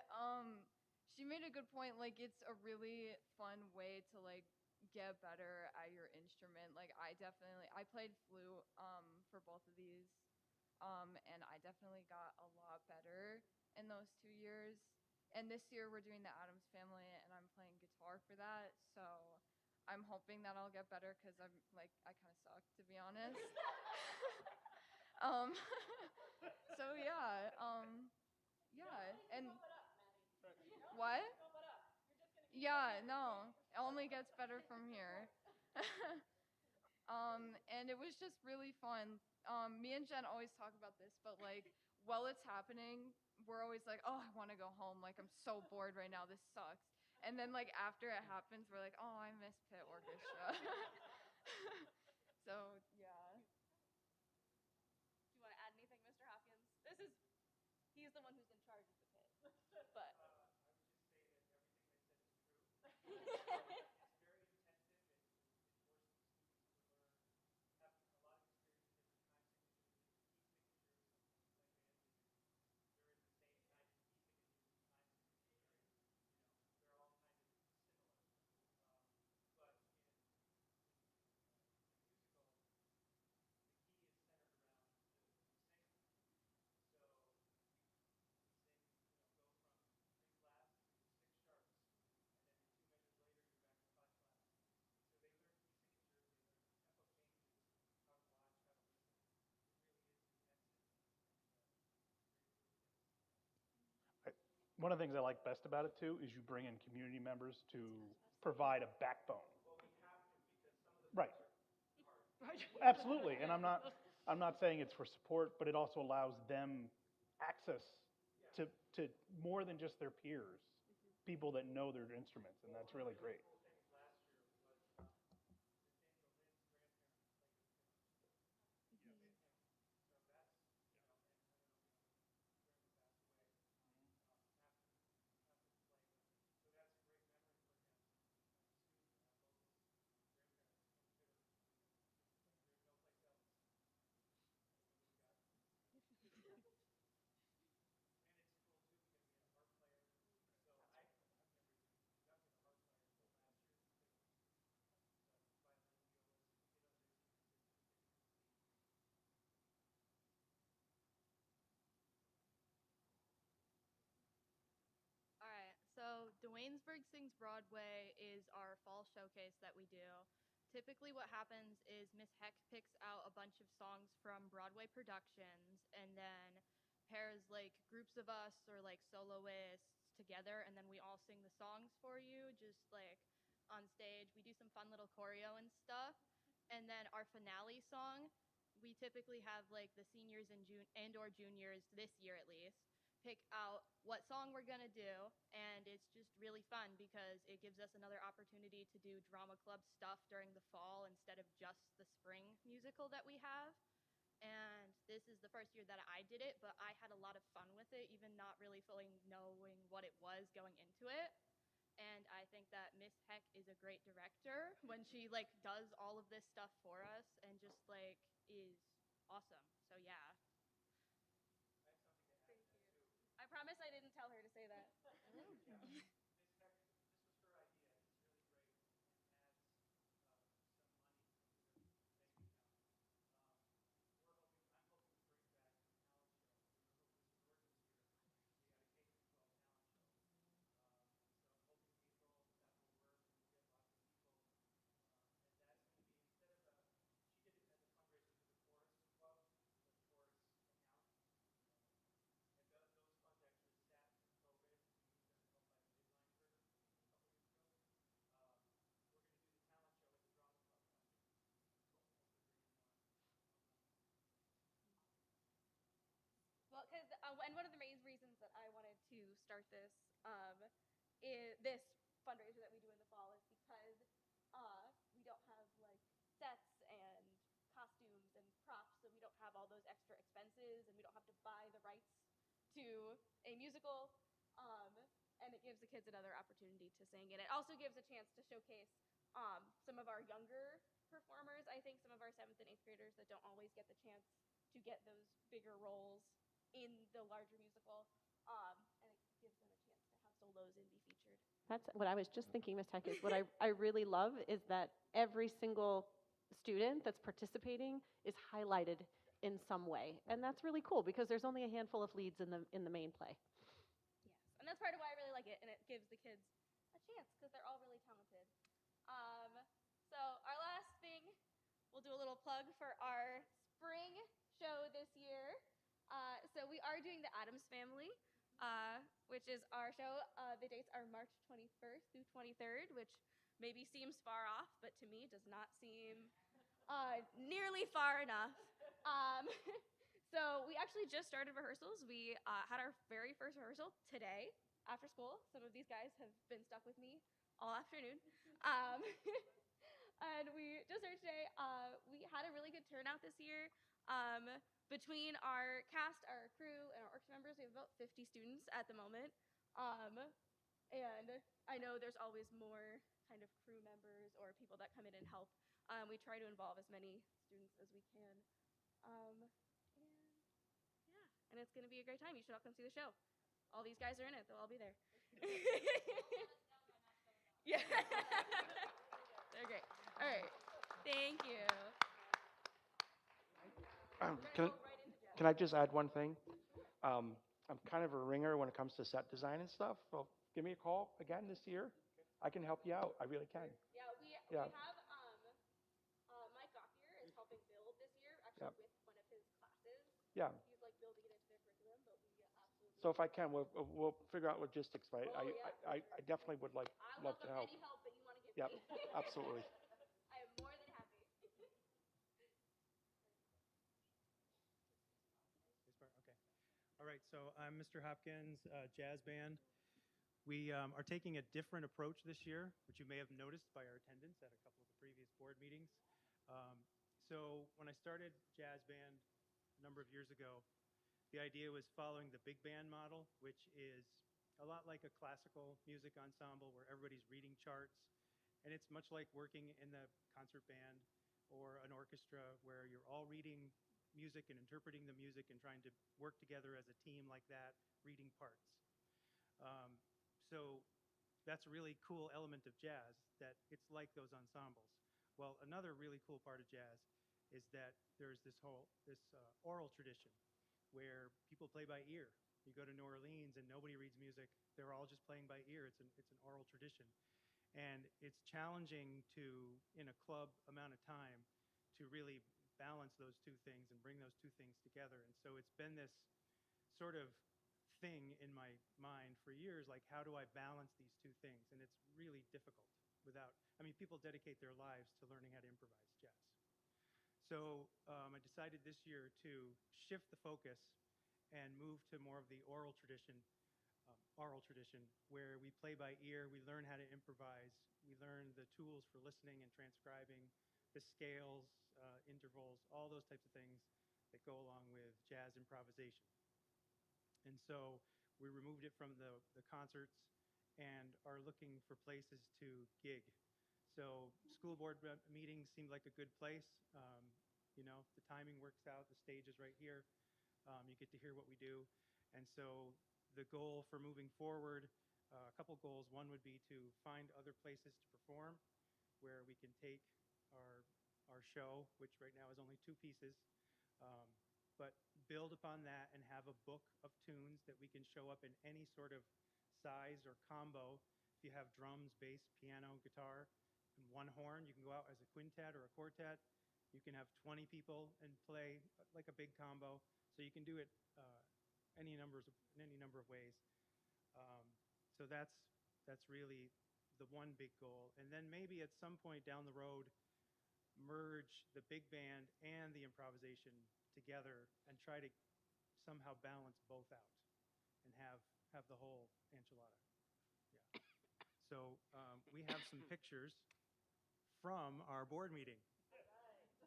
S14: she made a good point. Like, it's a really fun way to like get better at your instrument. Like, I played flute for both of these, and I definitely got a lot better in those 2 years. And this year we're doing the Adams Family, and I'm playing guitar for that. So I'm hoping that I'll get better because I'm like I kind of suck, to be honest. um, so yeah, yeah, and what? Yeah, no, it only gets better from here. And it was just really fun. Me and Jen always talk about this, but like while it's happening, we're always like, oh, I want to go home. Like I'm so bored right now. This sucks. And then like after it happens, we're like, oh, I miss pit orchestra. So yeah.
S11: Do you want to add anything, Mr. Hopkins? He's the one who's in charge of the pit. But
S10: I would just say that everything they said is true. It's very intensive. It forces the students to learn, have a lot of experience with different time signatures, different key signatures. Like there is the saying 90 key signatures and time signatures are, they're all kind of similar. But in a musical, the key is centered around the singer. So we sing, go from 3 flats to 6 sharps, and then 2 measures later you're back to 5 flats. So they learn key signatures, they learn tempo changes, how to watch, how to listen. It really is intensive, and it's great for the kids.
S4: One of the things I like best about it too is you bring in community members to provide a backbone.
S10: Well, we have to because some of the
S4: Right.
S10: Right.
S4: Absolutely, and I'm not saying it's for support, but it also allows them access to more than just their peers, people that know their instruments, and that's really great.
S10: Cool things last year was Nathaniel Lynn's grandparents played the pit orchestra with him. So that's and I don't know if his grandpa passed away after the play, but so that's a great memory for him as a student to have both his grandparents in the pit orchestra with him. Because there's no place else that nobody got. And it's cool too because we had a harp player. So I've never even conducted a harp player until last year at the pit orchestra. So violin, violist, get under their skin a little bit, get them up to speed.
S8: All right, so Dwaynesburg Sings Broadway is our fall showcase that we do. Typically, what happens is Miss Heck picks out a bunch of songs from Broadway productions and then pairs like groups of us or like soloists together, and then we all sing the songs for you, just like on stage. We do some fun little choreo and stuff. And then our finale song, we typically have like the seniors and or juniors, this year at least, pick out what song we're going to do, and it's just really fun because it gives us another opportunity to do drama club stuff during the fall instead of just the spring musical that we have. And this is the first year that I did it, but I had a lot of fun with it, even not really fully knowing what it was going into it. And I think that Miss Heck is a great director when she like does all of this stuff for us and just like is awesome. So yeah.
S10: I have something to add to that too.
S11: I promise I didn't tell her to say that.
S10: Miss Heck, this was her idea. It's really great and adds some money into their bank account. Um, I'm hoping to bring back the talent show. Remember when Mr. Norton was here? We had a K through 12 talent show. And so I'm hoping April that will work and we'll get lots of people. And that's going to be instead of she did it as a fundraiser for the chorus club, the chorus account. And those funds actually sat through COVID. We used them to help buy the midline curtain a couple years ago. We're going to do the talent show as a drama club fundraiser. Hopefully bring in more money.
S11: Well, because and one of the main reasons that I wanted to start this fundraiser that we do in the fall is because we don't have like sets and costumes and props, so we don't have all those extra expenses, and we don't have to buy the rights to a musical. and it gives the kids another opportunity to sing. And it also gives a chance to showcase some of our younger performers. I think some of our 7th and 8th graders that don't always get the chance to get those bigger roles in the larger musical. And it gives them a chance to have solos and be featured.
S1: That's what I was just thinking, Ms. Tech, is what I really love is that every single student that's participating is highlighted in some way. And that's really cool because there's only a handful of leads in the main play.
S11: Yes, and that's part of why I really like it, and it gives the kids a chance because they're all really talented. So our last thing, we'll do a little plug for our spring show this year. So we are doing the Addams Family, which is our show. The dates are March 21st through 23rd, which maybe seems far off, but to me does not seem nearly far enough. So we actually just started rehearsals. We had our very first rehearsal today after school. Some of these guys have been stuck with me all afternoon. And we just started today. We had a really good turnout this year. Between our cast, our crew, and our orchestra members, we have about 50 students at the moment. And I know there's always more kind of crew members or people that come in and help. We try to involve as many students as we can. And yeah, and it's going to be a great time. You should all come see the show. All these guys are in it. They'll all be there. Yeah. They're great. All right. Thank you.
S7: Can I just add one thing? I'm kind of a ringer when it comes to set design and stuff. So give me a call again this year. I can help you out. I really can.
S11: Yeah, we have Mike Gothier is helping build this year, actually with one of his classes.
S7: Yeah.
S11: He's like building it into their curriculum, but we absolutely.
S7: So if I can, we'll figure out logistics. But
S11: Oh,
S7: I definitely would love to help.
S11: Any help that you want to give
S7: Yep,
S11: me.
S7: absolutely.
S11: I am more than happy.
S10: Okay. All right, so I'm Mr. Hopkins, jazz band. We are taking a different approach this year, which you may have noticed by our attendance at a couple of the previous board meetings. So when I started jazz band a number of years ago, the idea was following the big band model, which is a lot like a classical music ensemble where everybody's reading charts. And it's much like working in the concert band or an orchestra where you're all reading music and interpreting the music and trying to work together as a team like that, reading parts. So that's a really cool element of jazz, that it's like those ensembles. Well, another really cool part of jazz is that there's this oral tradition where people play by ear. You go to New Orleans and nobody reads music. They're all just playing by ear. It's an oral tradition. And it's challenging to, in a club amount of time, to really balance those two things and bring those two things together. And so it's been this sort of thing in my mind for years, like how do I balance these two things? And it's really difficult people dedicate their lives to learning how to improvise jazz. So I decided this year to shift the focus and move to more of the oral tradition, where we play by ear, we learn how to improvise, we learn the tools for listening and transcribing, the scales, intervals, all those types of things that go along with jazz improvisation. And so we removed it from the concerts and are looking for places to gig. So school board meetings seemed like a good place. The timing works out, the stage is right here. You get to hear what we do. And so the goal for moving forward, a couple goals. One would be to find other places to perform where we can take our show, which right now is only 2 pieces, but build upon that and have a book of tunes that we can show up in any sort of size or combo. If you have drums, bass, piano, guitar, and 1 horn, you can go out as a quintet or a quartet. You can have 20 people and play like a big combo. So you can do it in any number of ways. So that's really the one big goal. And then maybe at some point down the road, merge the big band and the improvisation together and try to somehow balance both out and have the whole enchilada. Yeah. So we have some pictures from our board meeting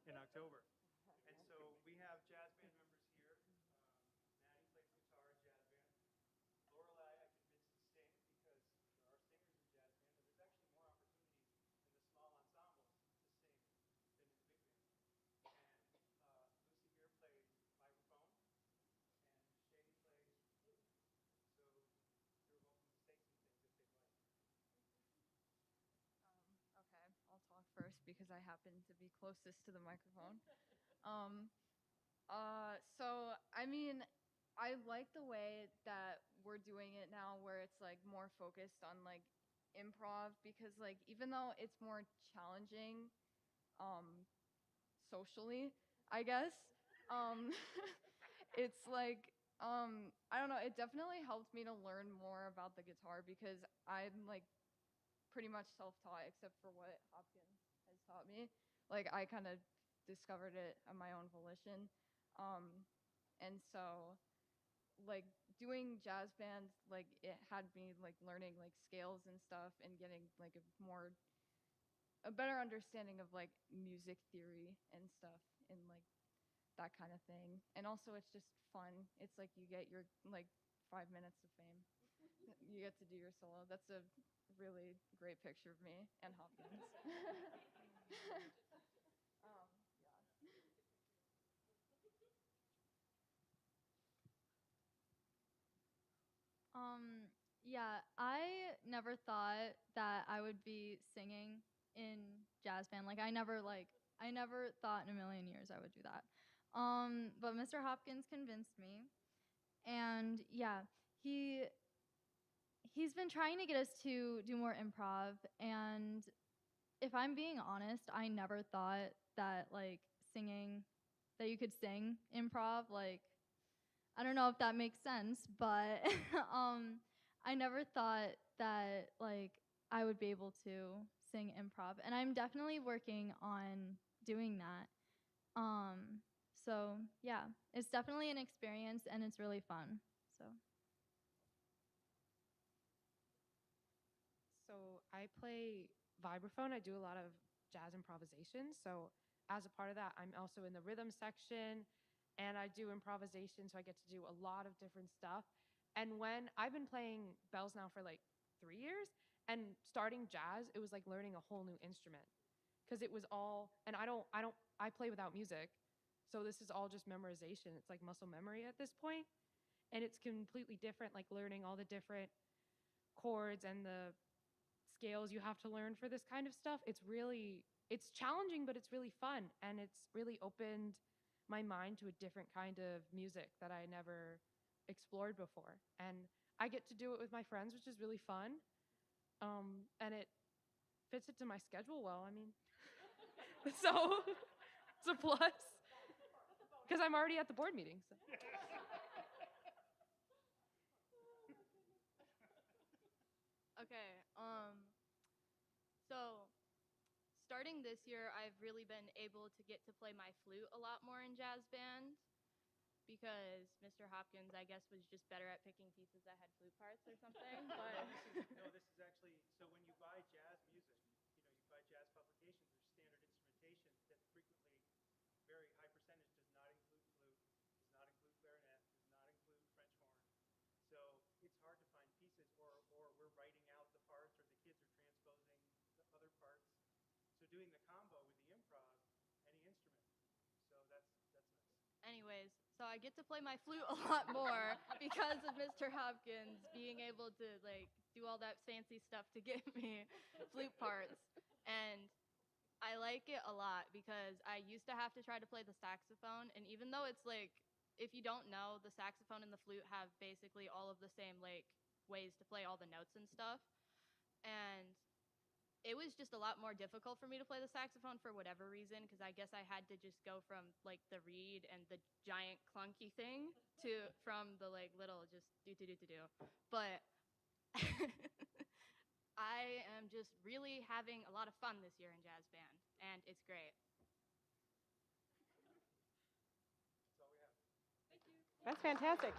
S10: in October. And so we have jazz band members here. Maddie plays guitar in jazz band. Lorelei, I convinced to sing because
S14: because I happen to be closest to the microphone. So I mean, I like the way that we're doing it now, where it's like more focused on like improv, because like even though it's more challenging, socially, I guess, um, it's like I don't know. It definitely helped me to learn more about the guitar, because I'm like pretty much self-taught except for what Hopkins has taught me. Like I kind of discovered it on my own volition. And so like doing jazz band, like it had me like learning like scales and stuff and getting like a better understanding of like music theory and stuff and like that kind of thing. And also it's just fun. It's like you get your like 5 minutes of fame. You get to do your solo. That's a really great picture of me and Hopkins.
S13: Yeah, I never thought that I would be singing in jazz band. I never thought in a million years I would do that. But Mr. Hopkins convinced me, and yeah, he's been trying to get us to do more improv. And if I'm being honest, I never thought that that you could sing improv. Like, I don't know if that makes sense, but I never thought that I would be able to sing improv, and I'm definitely working on doing that. So yeah, it's definitely an experience, and it's really fun. So.
S12: So I play vibraphone. I do a lot of jazz improvisation. So as a part of that, I'm also in the rhythm section and I do improvisation. So I get to do a lot of different stuff. And when I've been playing bells now for like 3 years and starting jazz, it was like learning a whole new instrument because it was all, and I play without music. So this is all just memorization. It's like muscle memory at this point. And it's completely different, like learning all the different chords and the scales you have to learn for this kind of stuff. It's challenging, but it's really fun, and it's really opened my mind to a different kind of music that I never explored before. And I get to do it with my friends, which is really fun. And it fits into my schedule well. I mean, so it's a plus because I'm already at the board meeting. So.
S13: Okay. So starting this year, I've really been able to get to play my flute a lot more in jazz band because Mr. Hopkins, I guess, was just better at picking pieces that had flute parts or something. But
S10: This is actually, so when you buy jazz music, you buy jazz publications, there's standard instrumentation that frequently, very high percentage, does not include flute, does not include clarinet, does not include French horn. So it's hard to find pieces, or we're writing out the parts, or the kids are transposing the other parts. So doing the combo with the improv, any instrument. So that's nice.
S13: anyways, so I get to play my flute a lot more because of Mr. Hopkins being able to do all that fancy stuff to get me flute parts. And I like it a lot because I used to have to try to play the saxophone, and even though it's if you don't know, the saxophone and the flute have basically all of the same ways to play all the notes and stuff. And it was just a lot more difficult for me to play the saxophone for whatever reason, because I guess I had to just go from the reed and the giant clunky thing from the little just do do do do do. But I am just really having a lot of fun this year in jazz band, and it's great.
S10: That's all we have.
S12: Thank you.
S1: That's fantastic.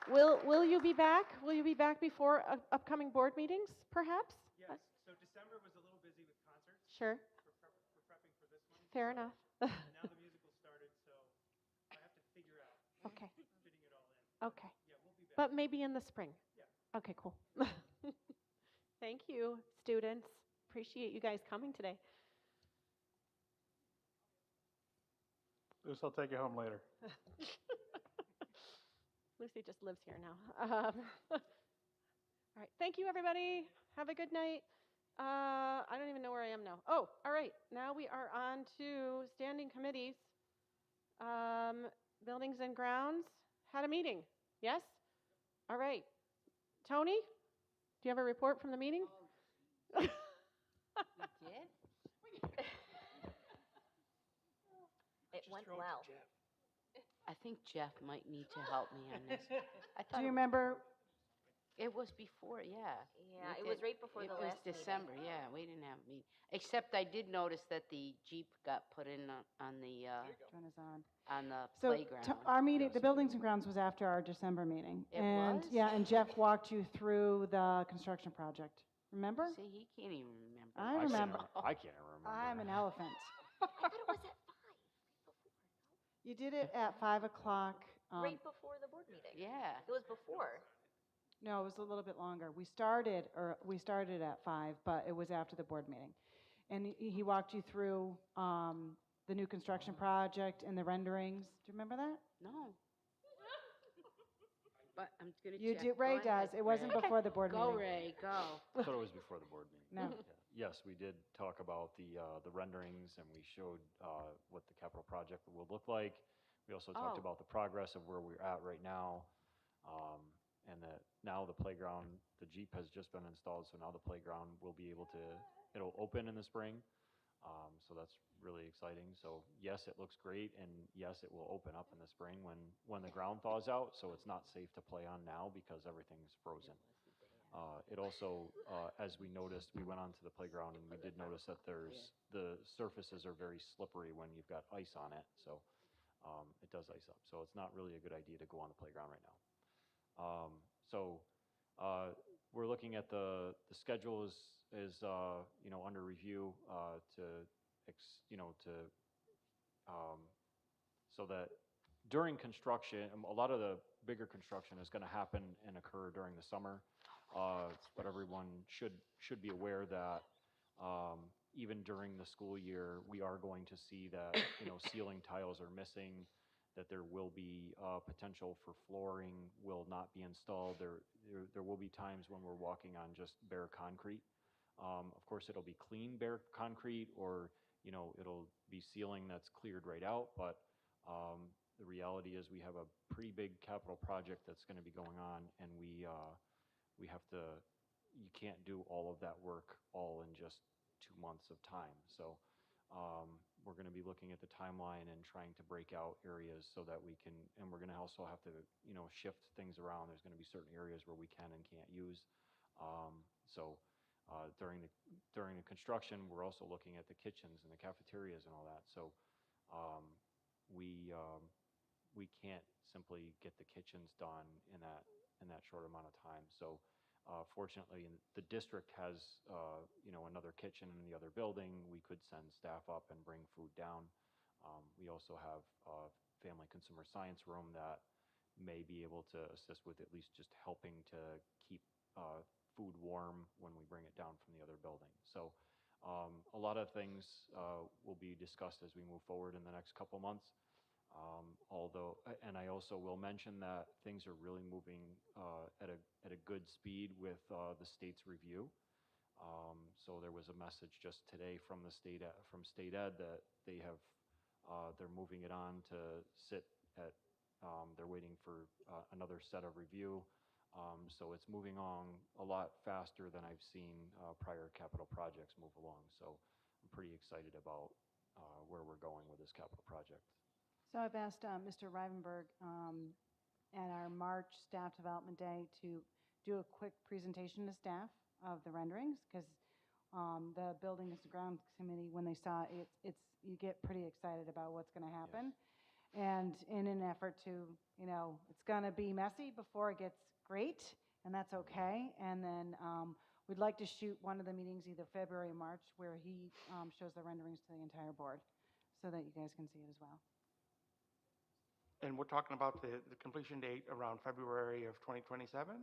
S1: Will you be back? Will you be back before upcoming board meetings, perhaps?
S10: Yes, so December was a little busy with concerts.
S1: Sure.
S10: We're prepping for this one.
S1: Fair enough.
S10: And now the musical started, so I have to figure out
S1: Okay.
S10: fitting it all in.
S1: Okay.
S10: Yeah, we'll be back.
S1: But maybe in the spring.
S10: Yeah.
S1: Okay, cool. Thank you, students. Appreciate you guys coming today.
S4: Luce, I'll take you home later.
S1: Lucy just lives here now. All right. Thank you, everybody. Have a good night. I don't even know where I am now. Oh, all right. Now we are on to standing committees. Buildings and grounds had a meeting. Yes? All right. Tony, do you have a report from the meeting?
S6: We did?
S5: It went well.
S6: I think Jeff might need to help me on this. I
S2: Do
S6: thought
S2: you remember?
S6: it was before, yeah.
S5: Yeah,
S6: We
S5: it was
S6: did.
S5: right before the last
S6: It was December, yeah, we didn't have a meeting. Except I did notice that the Jeep got put in on the
S2: Turn us on. So
S6: playground.
S2: our meeting,
S3: Yes,
S2: the
S3: it
S2: Buildings
S3: did.
S2: and Grounds was after our December meeting.
S6: It
S2: And
S6: was?
S2: yeah, and Jeff walked you through the construction project. Remember?
S6: See, he can't even remember.
S2: I remember.
S3: I can't remember.
S2: I'm an elephant.
S5: I thought it was at 5 before.
S2: You did it at 5 o'clock.
S5: Right before the board meeting.
S6: Yeah.
S5: It was before.
S2: No, it was a little bit longer. We started at 5, but it was after the board meeting. And he walked you through the new construction project and the renderings. Do you remember that?
S6: No. But I'm going to
S2: You
S6: check.
S2: did.
S6: Go
S2: Ray
S6: ahead,
S2: does. It wasn't
S6: Ray.
S2: before the board
S6: Go,
S2: meeting.
S6: Ray, go.
S3: I thought it was before the board meeting.
S2: No.
S3: Yeah. Yes, we did talk about the renderings, and we showed what the capital project will look like. We also talked
S6: Oh.
S3: about the progress of where we're at right now, and that now the playground, the Jeep has just been installed, so now the playground will be able to, it'll open in the spring. So that's really exciting. So yes, it looks great, and yes, it will open up in the spring when the ground thaws out. So it's not safe to play on now because everything's frozen. It also, as we noticed, we went onto the playground and we did notice that the surfaces are very slippery when you've got ice on it. So it does ice up. So it's not really a good idea to go on the playground right now. We're looking at the schedule is under review so that during construction, a lot of the bigger construction is going to happen and occur during the summer. But everyone should be aware that even during the school year, we are going to see that ceiling tiles are missing, that there will be potential for flooring will not be installed. There will be times when we're walking on just bare concrete. Of course, it'll be clean bare concrete, or it'll be ceiling that's cleared right out. But the reality is we have a pretty big capital project that's going to be going on, and we have to. You can't do all of that work all in just 2 months of time. So we're going to be looking at the timeline and trying to break out areas so that we can, and we're going to also have to, shift things around. There's going to be certain areas where we can and can't use. During the construction, we're also looking at the kitchens and the cafeterias and all that. So we can't simply get the kitchens done in that short amount of time. So fortunately, the district has another kitchen in the other building. We could send staff up and bring food down. We also have a family consumer science room that may be able to assist with at least just helping to keep food warm when we bring it down from the other building. So a lot of things will be discussed as we move forward in the next couple months. And I also will mention that things are really moving at a good speed with the state's review. So there was a message just today from the state ed that they're moving it on to sit at. They're waiting for another set of review. So it's moving on a lot faster than I've seen prior capital projects move along. So I'm pretty excited about where we're going with this capital project.
S2: So I've asked Mr. Rivenberg at our March Staff Development Day to do a quick presentation to staff of the renderings, because the Buildings and Grounds Committee, when they saw it, you get pretty excited about what's going to happen.
S3: Yes.
S2: And in an effort to, it's going to be messy before it gets great, and that's okay. And then we'd like to shoot one of the meetings either February or March where he shows the renderings to the entire board so that you guys can see it as well.
S7: And we're talking about the completion date around February of 2027?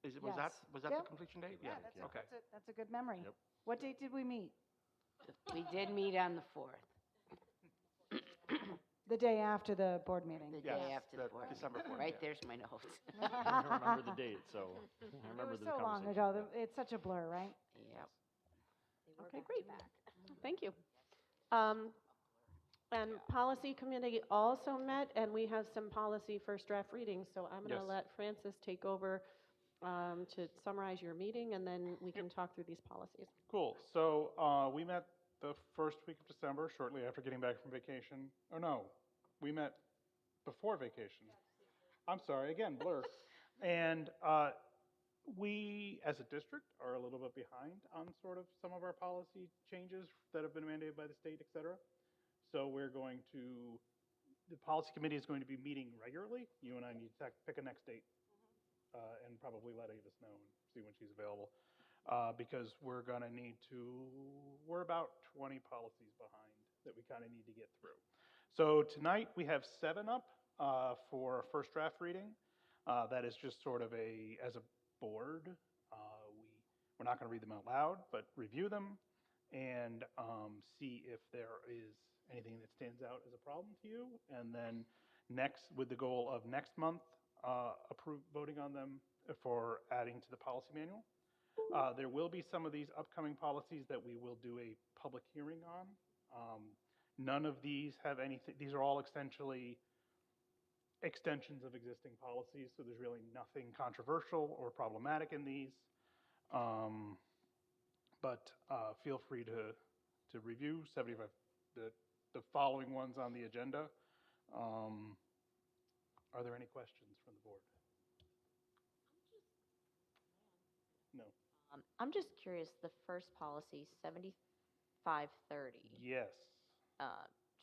S7: Was
S2: Yes.
S7: that
S2: Yep.
S7: the completion date?
S2: Yeah,
S7: Okay.
S2: that's a good memory.
S3: Yep.
S2: What date did we meet?
S6: We did meet on the 4th,
S2: The day after the board meeting.
S6: the
S7: Yes,
S6: day after the board.
S7: December 4th.
S6: Right,
S7: yeah.
S6: there's my notes.
S3: I don't remember the date, so I
S2: It
S3: remember
S2: was
S3: the
S2: so long
S3: conversation.
S2: ago. It's such a blur, right?
S6: Yeah.
S5: Yep. They were
S1: Okay,
S5: back
S1: great.
S5: to back.
S1: Thank you. Um, and policy committee also met, and we have some policy first draft readings. So I'm going
S4: Yes.
S1: to let Francis take over to summarize your meeting, and then we can talk through these policies.
S4: Cool. So we met the first week of December, shortly after getting back from vacation. Oh no, we met before vacation. I'm sorry, again, blur. And we, as a district, are a little bit behind on sort of some of our policy changes that have been mandated by the state, et cetera. So we're going to, the policy committee is going to be meeting regularly. You and I need to pick a next date and probably let Avis know and see when she's available. Because we're going to need to, we're about 20 policies behind that we kind of need to get through. So tonight we have 7 up for first draft reading. That is just sort of as a board, we're not going to read them out loud, but review them and see if there is anything that stands out as a problem to you. And then next, with the goal of next month, voting on them for adding to the policy manual. There will be some of these upcoming policies that we will do a public hearing on. None of these have anything, these are all essentially extensions of existing policies, so there's really nothing controversial or problematic in these. But feel free to review 75, the following ones on the agenda. Are there any questions from the board? No.
S5: I'm just curious, the first policy, 7530.
S4: Yes.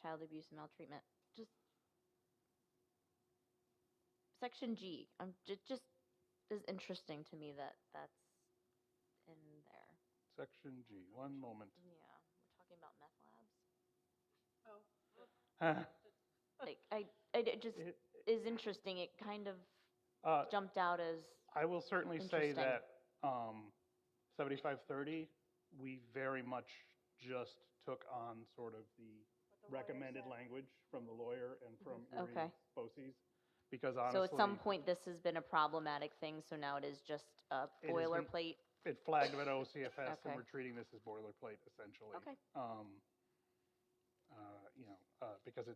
S5: Child abuse and maltreatment. Just section G. Just is interesting to me that that's in there.
S4: Section G. One moment.
S5: Yeah, we're talking about meth labs.
S4: Oh.
S5: Like it just is interesting. It kind of jumped out as
S4: I will certainly say
S5: interesting.
S4: that 7530, we very much just took on sort of the recommended language from the lawyer and from
S5: Okay.
S4: BOCES. Because honestly,
S5: So at some point this has been a problematic thing, so now it is just a boilerplate.
S4: It flagged at OCFS, and
S5: Okay.
S4: we're treating this as boilerplate essentially.
S5: Okay.
S4: Because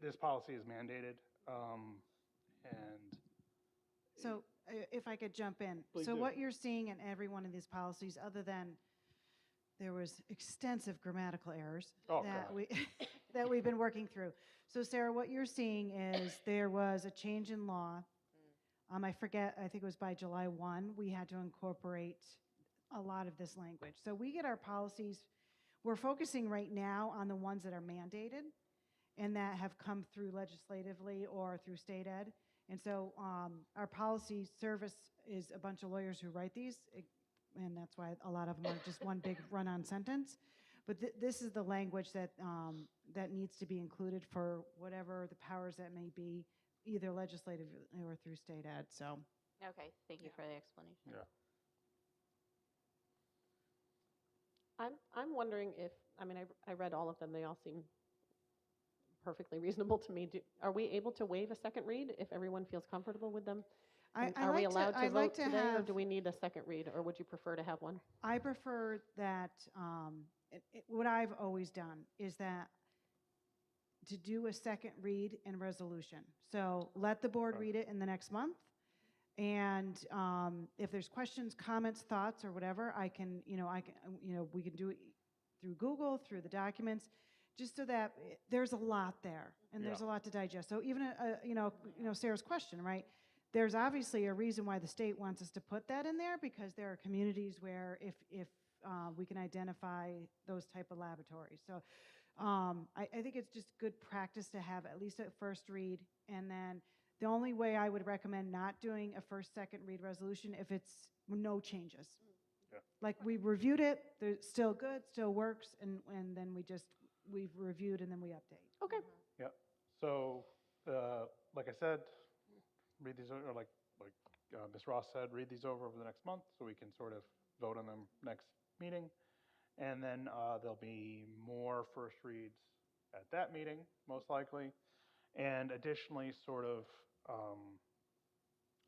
S4: this policy is mandated, and
S2: So if I could jump in.
S4: Please
S2: So
S4: do.
S2: what you're seeing in every one of these policies, other than there was extensive grammatical errors that that we've been working through. So Sarah, what you're seeing is there was a change in law. I forget, I think it was by July 1, we had to incorporate a lot of this language. So we get our policies, we're focusing right now on the ones that are mandated and that have come through legislatively or through state ed. And so our policy service is a bunch of lawyers who write these, and that's why a lot of them are just one big run-on sentence. But this is the language that that needs to be included for whatever the powers that may be, either legislative or through state ed. So.
S5: Okay, thank you for the explanation.
S4: Yeah.
S1: I'm wondering if, I read all of them. They all seem perfectly reasonable to me. Are we able to waive a second read if everyone feels comfortable with them? Are we allowed to vote today, or do we need a second read, or would you prefer to have one?
S2: I prefer that, what I've always done is that to do a second read and resolution. So let the board read it in the next month. And if there's questions, comments, thoughts, or whatever, we can do it through Google, through the documents, just so that there's a lot there and there's a lot to digest. So even Sarah's question, right? There's obviously a reason why the state wants us to put that in there, because there are communities where if we can identify those type of laboratories. So I think it's just good practice to have at least a first read, and then the only way I would recommend not doing a first, second read resolution if it's no changes.
S4: Yeah.
S2: Like we reviewed it, they're still good, still works, and then we've reviewed and then we update.
S1: Okay.
S4: Yeah. So, like I said, read these over, like Ms. Ross said, read these over the next month so we can sort of vote on them next meeting. And then there'll be more first reads at that meeting, most likely. And additionally, sort of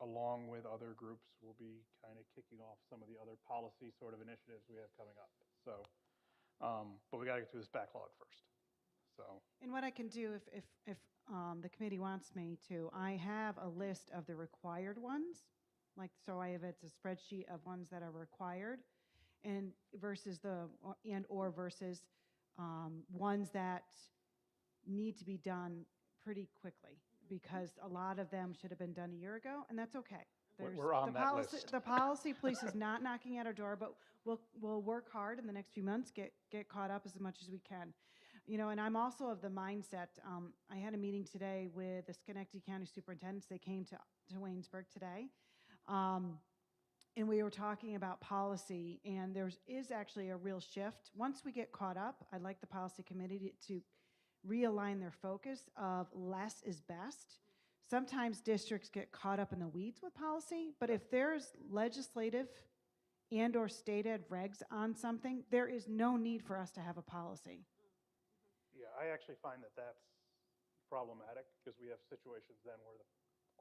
S4: along with other groups, will be kind of kicking off some of the other policy sort of initiatives we have coming up. So, but we got to get through this backlog first. So,
S2: And what I can do, if the committee wants me to, I have a list of the required ones. Like, so it's a spreadsheet of ones that are required, and versus versus ones that need to be done pretty quickly, because a lot of them should have been done a year ago, and that's okay.
S4: we're on
S2: the
S4: that
S2: policy,
S4: list.
S2: The policy police is not knocking at our door, but we'll work hard in the next few months, get caught up as much as we can. You know, and I'm also of the mindset, I had a meeting today with the Schenectady County Superintendents. They came to Waynesburg today. And we were talking about policy, and there is actually a real shift. Once we get caught up, I'd like the policy committee to realign their focus of less is best. Sometimes districts get caught up in the weeds with policy, but if there's legislative and or state ed regs on something, there is no need for us to have a policy.
S4: Yeah, I actually find that that's problematic, because we have situations then where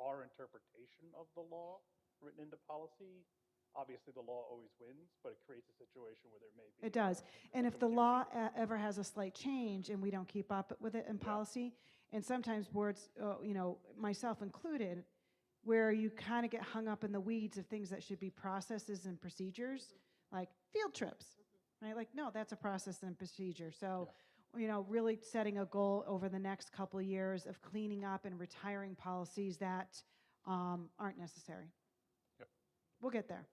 S4: our interpretation of the law written into policy, obviously the law always wins, but it creates a situation where there may be.
S2: It does. And if the law ever has a slight change and we don't keep up with it in policy, and sometimes boards, you know, myself included, where you kind of get hung up in the weeds of things that should be processes and procedures, like field trips, right? Like, no, that's a process and procedure. So, you know, really setting a goal over the next couple of years of cleaning up and retiring policies that aren't necessary.
S4: Yep.
S2: We'll get there.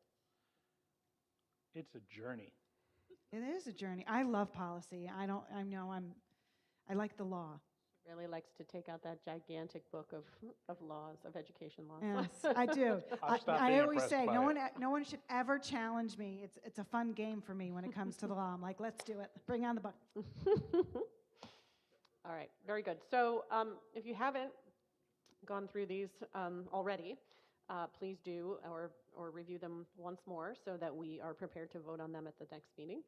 S4: It's a journey.
S2: It is a journey. I love policy. I like the law.
S1: She really likes to take out that gigantic book of laws, of education laws.
S2: Yes, I do. I always say, no one should ever challenge me. It's a fun game for me when it comes to the law. I'm like, let's do it. Bring on the book.
S1: All right, very good. So if you haven't gone through these already, please do, or review them once more so that we are prepared to vote on them at the next meeting.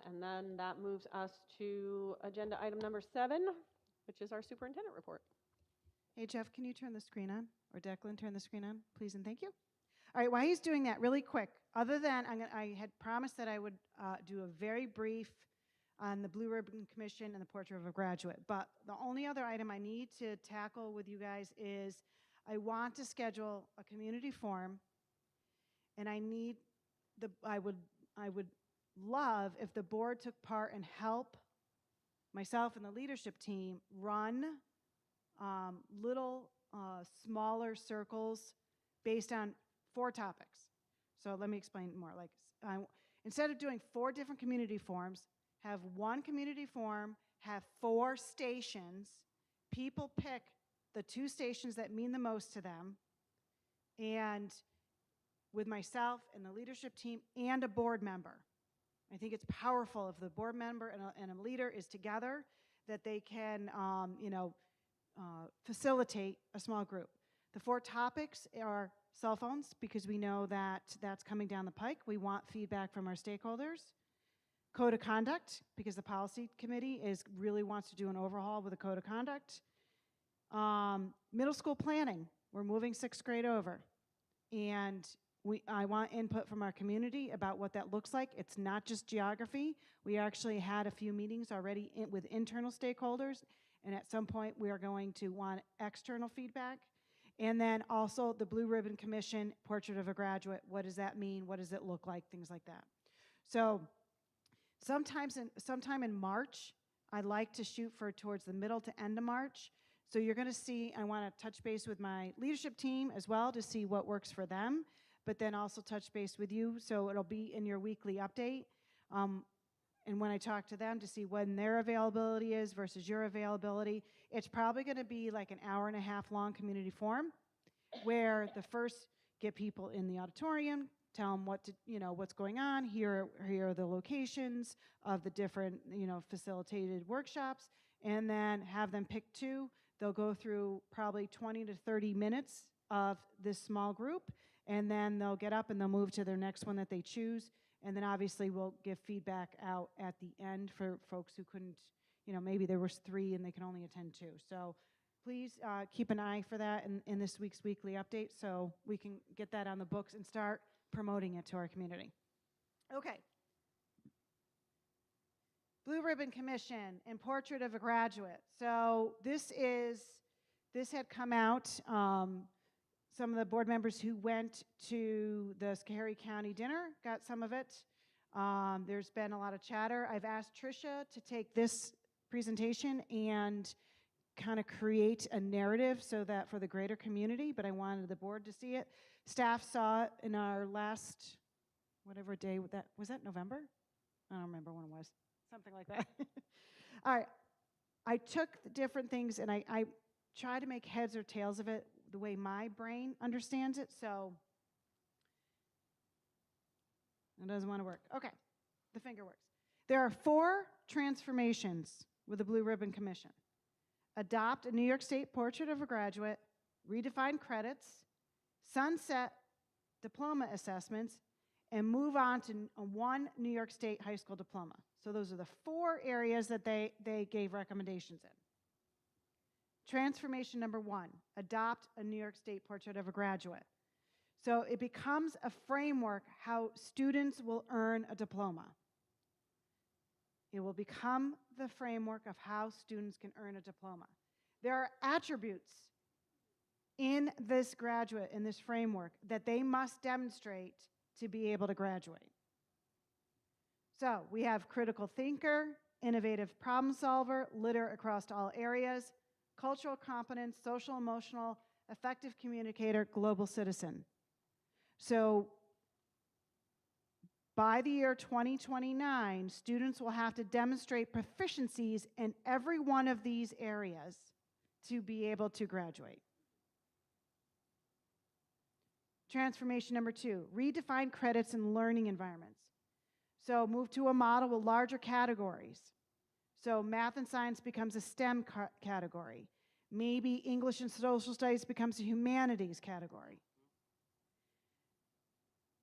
S1: And then that moves us to agenda item number 7, which is our superintendent report.
S2: Hey, Jeff, can you turn the screen on? Or Declan, turn the screen on, please, and thank you. All right, while he's doing that, really quick, other than I had promised that I would do a very brief on the Blue Ribbon Commission and the Portrait of a Graduate, but the only other item I need to tackle with you guys is I want to schedule a community forum, and I would love if the board took part and help myself and the leadership team run little smaller circles based on 4 topics. So let me explain more. Like, instead of doing 4 different community forums, have 1 community forum, have 4 stations. People pick the 2 stations that mean the most to them, and with myself and the leadership team and a board member. I think it's powerful if the board member and a leader is together, that they can facilitate a small group. The 4 topics are cell phones, because we know that that's coming down the pike. We want feedback from our stakeholders. Code of conduct, because the policy committee really wants to do an overhaul with the code of conduct. Middle school planning, we're moving 6th grade over. And I want input from our community about what that looks like. It's not just geography. We actually had a few meetings already with internal stakeholders, and at some point we are going to want external feedback. And then also the Blue Ribbon Commission, Portrait of a Graduate. What does that mean? What does it look like? Things like that. So sometime in March, I like to shoot for towards the middle to end of March. So you're going to see, I want to touch base with my leadership team as well to see what works for them, but then also touch base with you. So it'll be in your weekly update. And when I talk to them to see when their availability is versus your availability, it's probably going to be like an hour-and-a-half long community forum, where the first get people in the auditorium, tell them what's going on. Here are the locations of the different facilitated workshops, and then have them pick 2. They'll go through probably 20 to 30 minutes of this small group, and then they'll get up and they'll move to their next one that they choose. And then obviously we'll give feedback out at the end for folks who couldn't, maybe there was 3 and they can only attend 2. So please keep an eye for that in this week's weekly update so we can get that on the books and start promoting it to our community. Okay. Blue Ribbon Commission and Portrait of a Graduate. So this had come out. Some of the board members who went to the Schoharie County dinner got some of it. There's been a lot of chatter. I've asked Tricia to take this presentation and kind of create a narrative so that for the greater community, but I wanted the board to see it. Staff saw it in our last, whatever day was that November? I don't remember when it was. Something like that. All right. I took the different things and I tried to make heads or tails of it the way my brain understands it, so it doesn't want to work. Okay, the finger works. There are 4 transformations with the Blue Ribbon Commission. Adopt a New York State Portrait of a Graduate, redefine credits, sunset diploma assessments, and move on to one New York State high school diploma. So those are the 4 areas that they gave recommendations in. Transformation number 1, adopt a New York State Portrait of a Graduate. So it becomes a framework how students will earn a diploma. It will become the framework of how students can earn a diploma. There are attributes in this graduate, in this framework, that they must demonstrate to be able to graduate. So we have critical thinker, innovative problem solver, literate across all areas, cultural competence, social emotional, effective communicator, global citizen. So by the year 2029, students will have to demonstrate proficiencies in every one of these areas to be able to graduate. Transformation number 2, redefine credits and learning environments. So move to a model with larger categories. So math and science becomes a STEM category. Maybe English and social studies becomes a humanities category.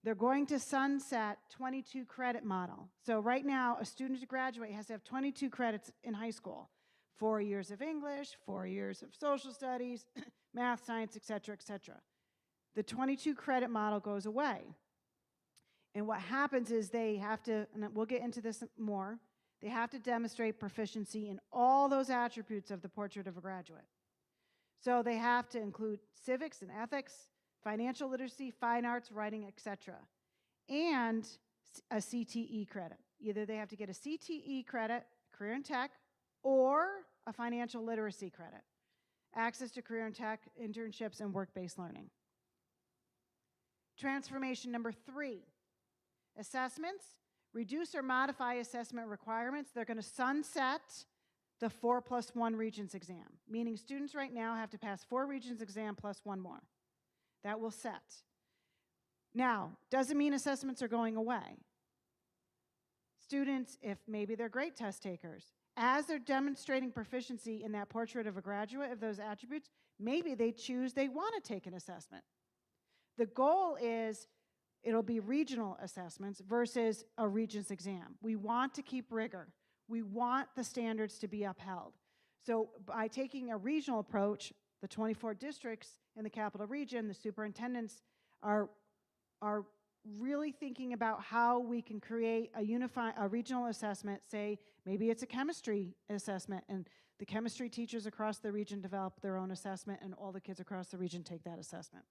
S2: They're going to sunset 22 credit model. So right now, a student to graduate has to have 22 credits in high school. 4 years of English, 4 years of social studies, math, science, et cetera, et cetera. The 22 credit model goes away. And what happens is they have to, and we'll get into this more, they have to demonstrate proficiency in all those attributes of the Portrait of a Graduate. So they have to include civics and ethics, financial literacy, fine arts, writing, etc., and a CTE credit. Either they have to get a CTE credit, career in tech, or a financial literacy credit, access to career in tech, internships, and work-based learning. Transformation number 3, assessments, reduce or modify assessment requirements. They're going to sunset the 4+1 Regents exam, meaning students right now have to pass 4 Regents exam plus 1 more. That will set. Now, doesn't mean assessments are going away. Students, if maybe they're great test takers, as they're demonstrating proficiency in that Portrait of a Graduate of those attributes, maybe they choose they want to take an assessment. The goal is it'll be regional assessments versus a Regents exam. We want to keep rigor. We want the standards to be upheld. So by taking a regional approach, the 24 districts in the capital region, the superintendents are really thinking about how we can create a regional assessment. Say maybe it's a chemistry assessment, and the chemistry teachers across the region develop their own assessment, and all the kids across the region take that assessment.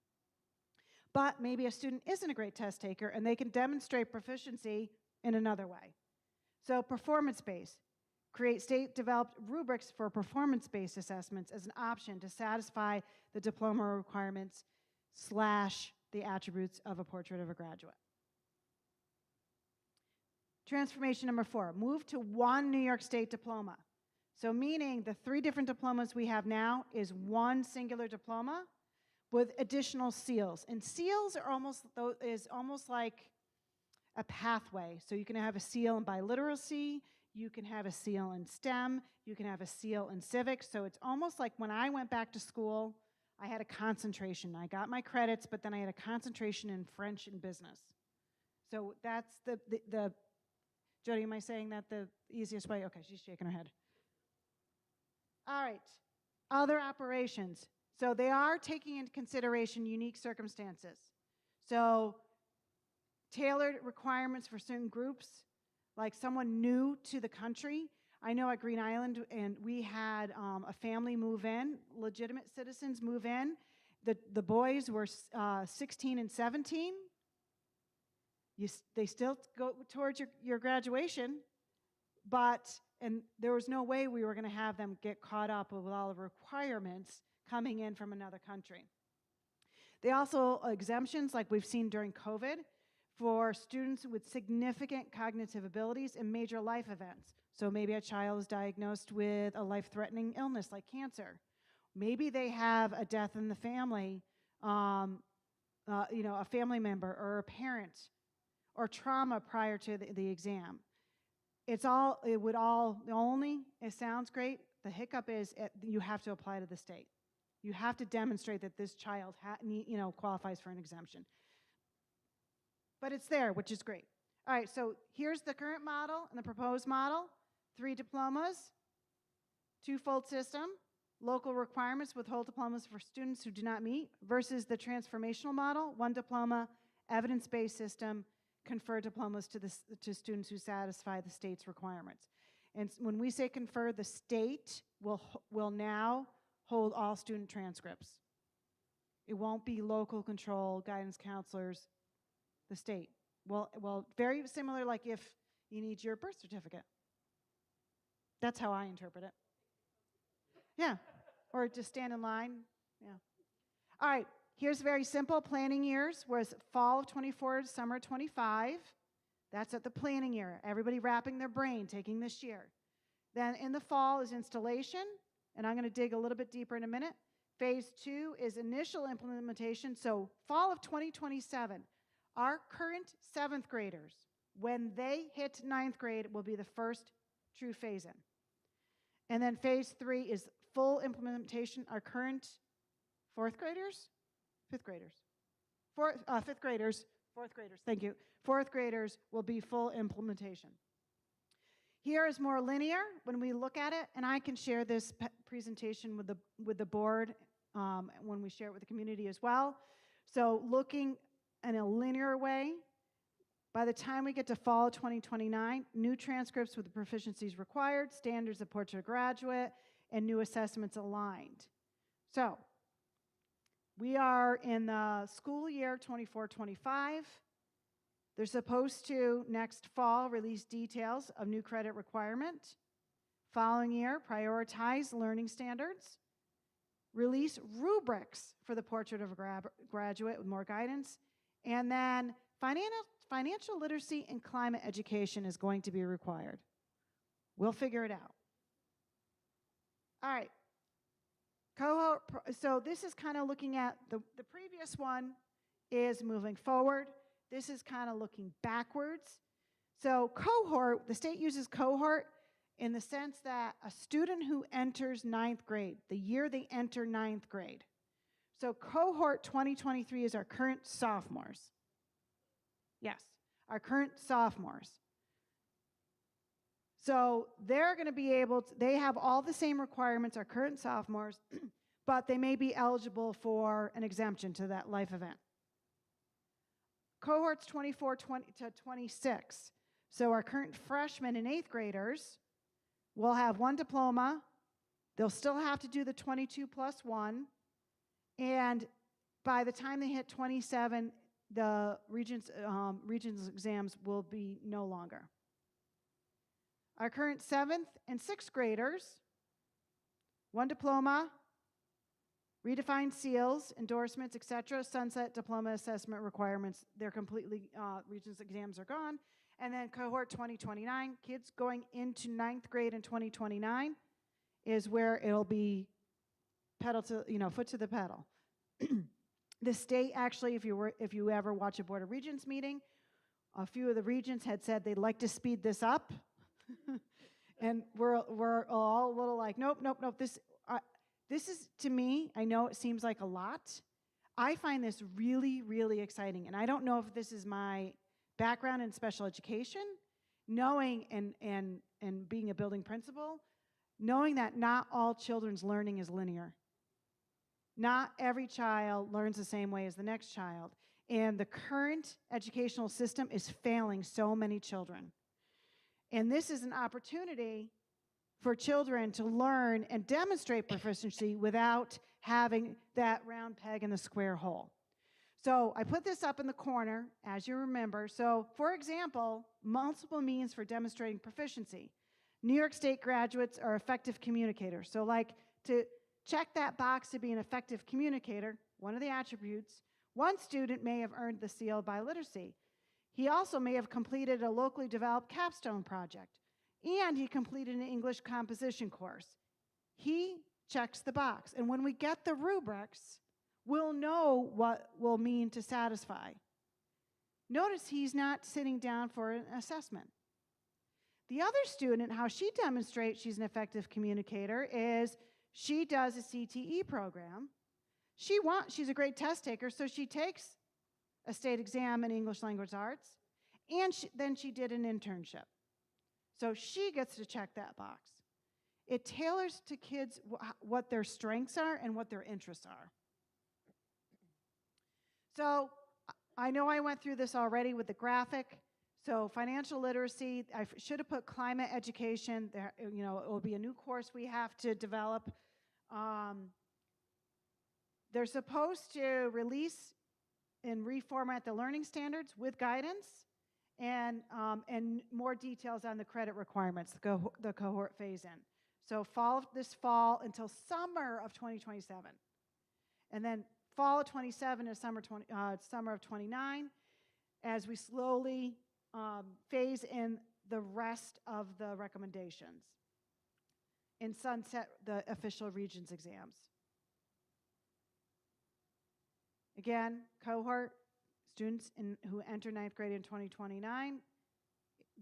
S2: But maybe a student isn't a great test taker, and they can demonstrate proficiency in another way. So performance-based. Create state-developed rubrics for performance-based assessments as an option to satisfy the diploma requirements / the attributes of a Portrait of a Graduate. Transformation number 4, move to one New York State diploma. So meaning the 3 different diplomas we have now is one singular diploma with additional seals. And seals are almost like a pathway. So you can have a seal in biliteracy, you can have a seal in STEM, you can have a seal in civics. So it's almost like when I went back to school, I had a concentration. I got my credits, but then I had a concentration in French and business. So that's the Jody, am I saying that the easiest way? Okay, she's shaking her head. All right. Other operations. So they are taking into consideration unique circumstances. So tailored requirements for certain groups, like someone new to the country. I know at Green Island, and we had a family move in, legitimate citizens move in. The boys were 16 and 17. They still go towards your graduation, and there was no way we were going to have them get caught up with all the requirements coming in from another country. They also exemptions, like we've seen during COVID, for students with significant cognitive abilities and major life events. So maybe a child is diagnosed with a life-threatening illness like cancer. Maybe they have a death in the family, a family member or a parent, or trauma prior to the exam. It sounds great. The hiccup is you have to apply to the state. You have to demonstrate that this child qualifies for an exemption. But it's there, which is great. All right, so here's the current model and the proposed model. 3 diplomas, 2-fold system, local requirements with whole diplomas for students who do not meet, versus the transformational model, 1 diploma, evidence-based system, confer diplomas to students who satisfy the state's requirements. And when we say confer, the state will now hold all student transcripts. It won't be local control, guidance counselors, the state. Well, very similar, like if you need your birth certificate. That's how I interpret it. Yeah, or just stand in line. Yeah. All right, here's very simple planning years, whereas fall of 24 to summer 25. That's at the planning year. Everybody wrapping their brain, taking this year. Then in the fall is installation, and I'm going to dig a little bit deeper in a minute. Phase 2 is initial implementation, so fall of 2027. Our current 7th graders, when they hit 9th grade, will be the first true phase-in. And then phase 3 is full implementation. Our current 4th graders? 5th graders. 5th graders, 4th graders, thank you. 4th graders will be full implementation. Here is more linear when we look at it, and I can share this presentation with the board when we share it with the community as well. So looking in a linear way, by the time we get to fall 2029, new transcripts with the proficiencies required, standards of portrait graduate, and new assessments aligned. So we are in the school year 24-25. They're supposed to, next fall, release details of new credit requirement. Following year, prioritize learning standards. Release rubrics for the portrait of a graduate with more guidance. And then financial literacy and climate education is going to be required. We'll figure it out. All right. Cohort, so this is kind of looking at the previous one is moving forward. This is kind of looking backwards. So cohort, the state uses cohort in the sense that a student who enters 9th grade, the year they enter 9th grade. So cohort 2023 is our current sophomores. Yes, our current sophomores. So they're going to be able to, they have all the same requirements, our current sophomores, but they may be eligible for an exemption to that life event. Cohorts 24 to 26. So our current freshmen and 8th graders will have 1 diploma. They'll still have to do the 22+1. And by the time they hit 27, the Regents exams will be no longer. Our current 7th and 6th graders, 1 diploma, redefined seals, endorsements, etc., sunset diploma assessment requirements. They're completely, Regents exams are gone. And then cohort 2029, kids going into 9th grade in 2029 is where it'll be foot to the pedal. The state actually, if you ever watch a Board of Regents meeting, a few of the regents had said they'd like to speed this up. And we're all a little like, nope. This is, to me, I know it seems like a lot. I find this really, really exciting. And I don't know if this is my background in special education, knowing and being a building principal. knowing that not all children's learning is linear. Not every child learns the same way as the next child. And the current educational system is failing so many children. And this is an opportunity for children to learn and demonstrate proficiency without having that round peg in the square hole. So I put this up in the corner, as you remember. So, for example, multiple means for demonstrating proficiency. New York State graduates are effective communicators. So, like, to check that box to be an effective communicator, one of the attributes, one student may have earned the seal by literacy. He also may have completed a locally developed capstone project, and he completed an English composition course. He checks the box. And when we get the rubrics, we'll know what will mean to satisfy. Notice he's not sitting down for an assessment. The other student, how she demonstrates she's an effective communicator is she does a CTE program. She's a great test taker, so she takes a state exam in English language arts, and then she did an internship. So she gets to check that box. It tailors to kids what their strengths are and what their interests are. So I know I went through this already with the graphic. So financial literacy, I should have put climate education. There, it will be a new course we have to develop. They're supposed to release and reformat the learning standards with guidance and more details on the credit requirements, the cohort phase-in. So this fall until summer of 2027. And then fall of 27 and summer of 29 as we slowly phase in the rest of the recommendations and sunset the official regions exams. Again, cohort students who enter ninth grade in 2029,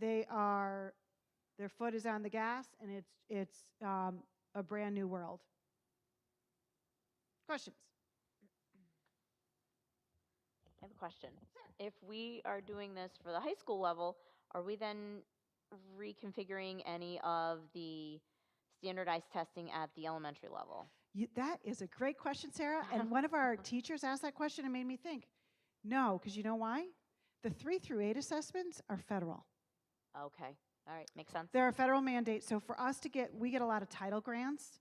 S2: their foot is on the gas, and it's a brand new world. Questions?
S5: I have a question. If we are doing this for the high school level, are we then reconfiguring any of the standardized testing at the elementary level?
S2: That is a great question, Sarah. And one of our teachers asked that question and made me think. No, because you know why? The 3 through 8 assessments are federal.
S5: Okay. All right. Makes sense.
S2: They're a federal mandate. So for us we get a lot of title grants.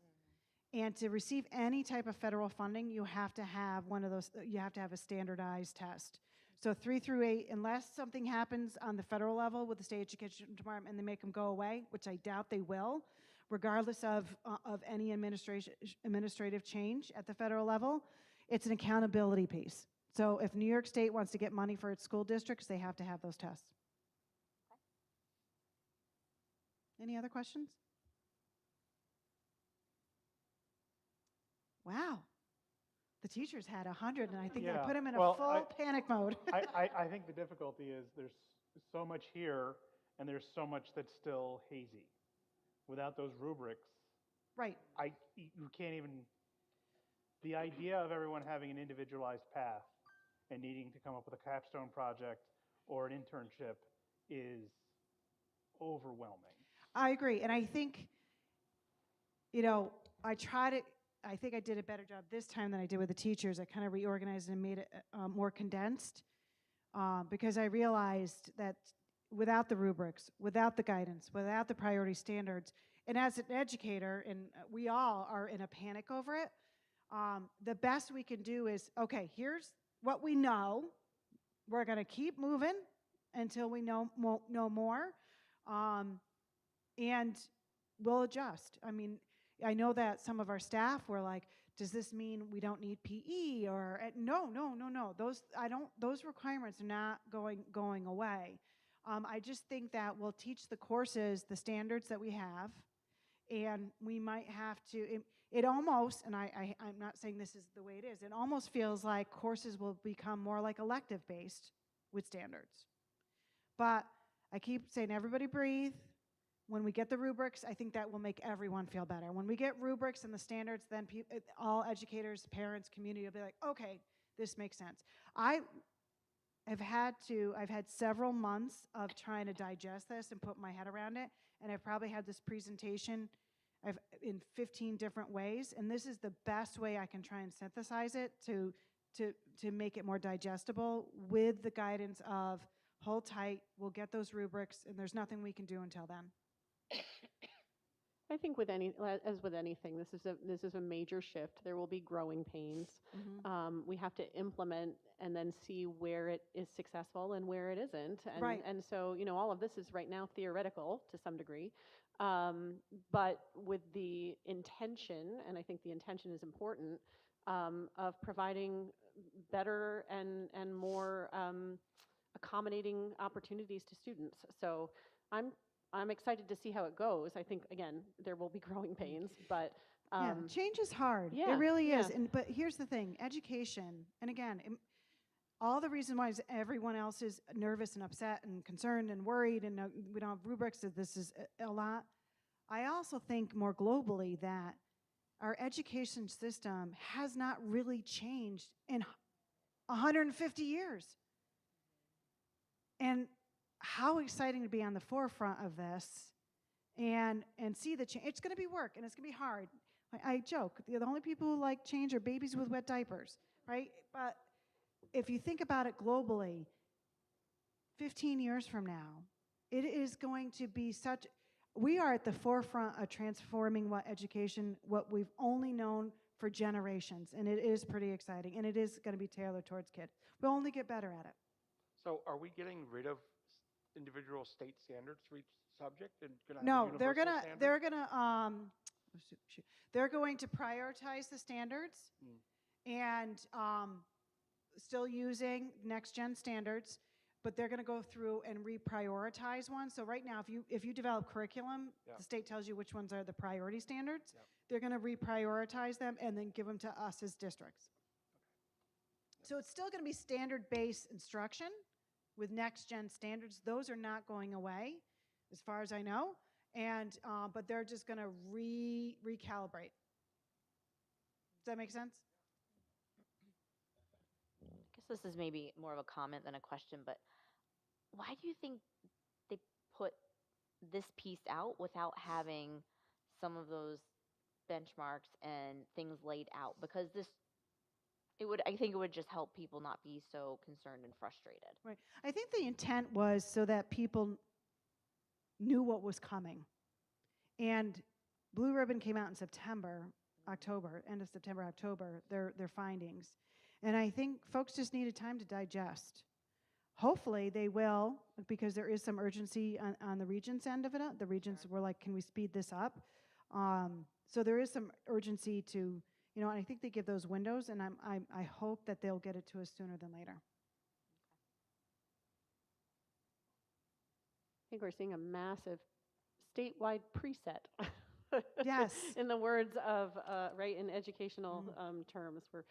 S2: And to receive any type of federal funding, you have to have you have to have a standardized test. So 3 through 8, unless something happens on the federal level with the state education department and they make them go away, which I doubt they will, regardless of any administrative change at the federal level, it's an accountability piece. So if New York State wants to get money for its school districts, they have to have those tests. Okay. Any other questions? Wow. The teachers had 100, and I think I put them in a full panic mode.
S4: I think the difficulty is there's so much here, and there's so much that's still hazy. Without those rubrics,
S2: right?
S4: You can't even. The idea of everyone having an individualized path and needing to come up with a capstone project or an internship is overwhelming.
S2: I agree, and I think, I think I did a better job this time than I did with the teachers. I kind of reorganized and made it more condensed because I realized that without the rubrics, without the guidance, without the priority standards, and as an educator, and we all are in a panic over it, the best we can do is, okay, here's what we know. We're going to keep moving until we know more, and we'll adjust. I mean, I know that some of our staff were like, does this mean we don't need PE? Or no. Those requirements are not going away. I just think that we'll teach the courses the standards that we have, and we might have to, it almost, and I'm not saying this is the way it is, it almost feels like courses will become more like elective-based with standards. But I keep saying, everybody breathe. When we get the rubrics, I think that will make everyone feel better. When we get rubrics and the standards, then all educators, parents, community will be like, okay, this makes sense. I've had several months of trying to digest this and put my head around it, and I've probably had this presentation in 15 different ways, and this is the best way I can try and synthesize it to make it more digestible with the guidance of hold tight, we'll get those rubrics, and there's nothing we can do until then.
S1: I think as with anything, this is a major shift. There will be growing pains. We have to implement and then see where it is successful and where it isn't. And so, all of this is right now theoretical to some degree, but with the intention, and I think the intention is important, of providing better and more accommodating opportunities to students. So I'm excited to see how it goes. I think, again, there will be growing pains, but
S2: change is hard.
S1: Yeah,
S2: it really is. But here's the thing: education, and again, all the reason why everyone else is nervous and upset and concerned and worried, and we don't have rubrics. That this is a lot. I also think more globally that our education system has not really changed in 150 years. And how exciting to be on the forefront of this and see the change. It's going to be work, and it's going to be hard. I joke, the only people who like change are babies with wet diapers, right? But if you think about it globally, 15 years from now, it is going to be we are at the forefront of transforming what we've only known for generations, and it is pretty exciting, and it is going to be tailored towards kids. We'll only get better at it.
S7: So are we getting rid of individual state standards for each subject and
S2: no, they're going to prioritize the standards and still using next gen standards, but they're going to go through and reprioritize one. So right now, if you develop curriculum, the state tells you which ones are the priority standards. They're going to reprioritize them and then give them to us as districts. So it's still going to be standard-based instruction with next-gen standards. Those are not going away, as far as I know, and but they're just going to recalibrate. Does that make sense?
S5: I guess this is maybe more of a comment than a question, but why do you think they put this piece out without having some of those benchmarks and things laid out? Because I think it would just help people not be so concerned and frustrated.
S2: Right. I think the intent was so that people knew what was coming. And Blue Ribbon came out in October, end of September, October, their findings. And I think folks just needed time to digest. Hopefully they will, because there is some urgency on the Regents' end of it. The Regents were like, can we speed this up? So there is some urgency to, and I think they give those windows, and I hope that they'll get it to us sooner than later.
S1: I think we're seeing a massive statewide preset.
S2: Yes.
S1: In the words of, in educational terms, we're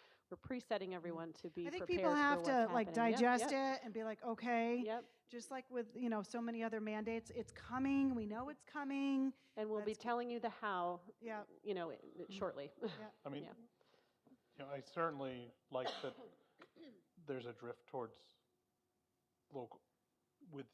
S1: presetting everyone to be prepared.
S2: I think people have to digest it and be like, okay.
S1: Yep.
S2: Just like with so many other mandates, it's coming. We know it's coming,
S1: and we'll be telling you the how.
S2: Yeah.
S1: Shortly.
S2: Yeah.
S4: I mean, I certainly like that. There's a drift towards local with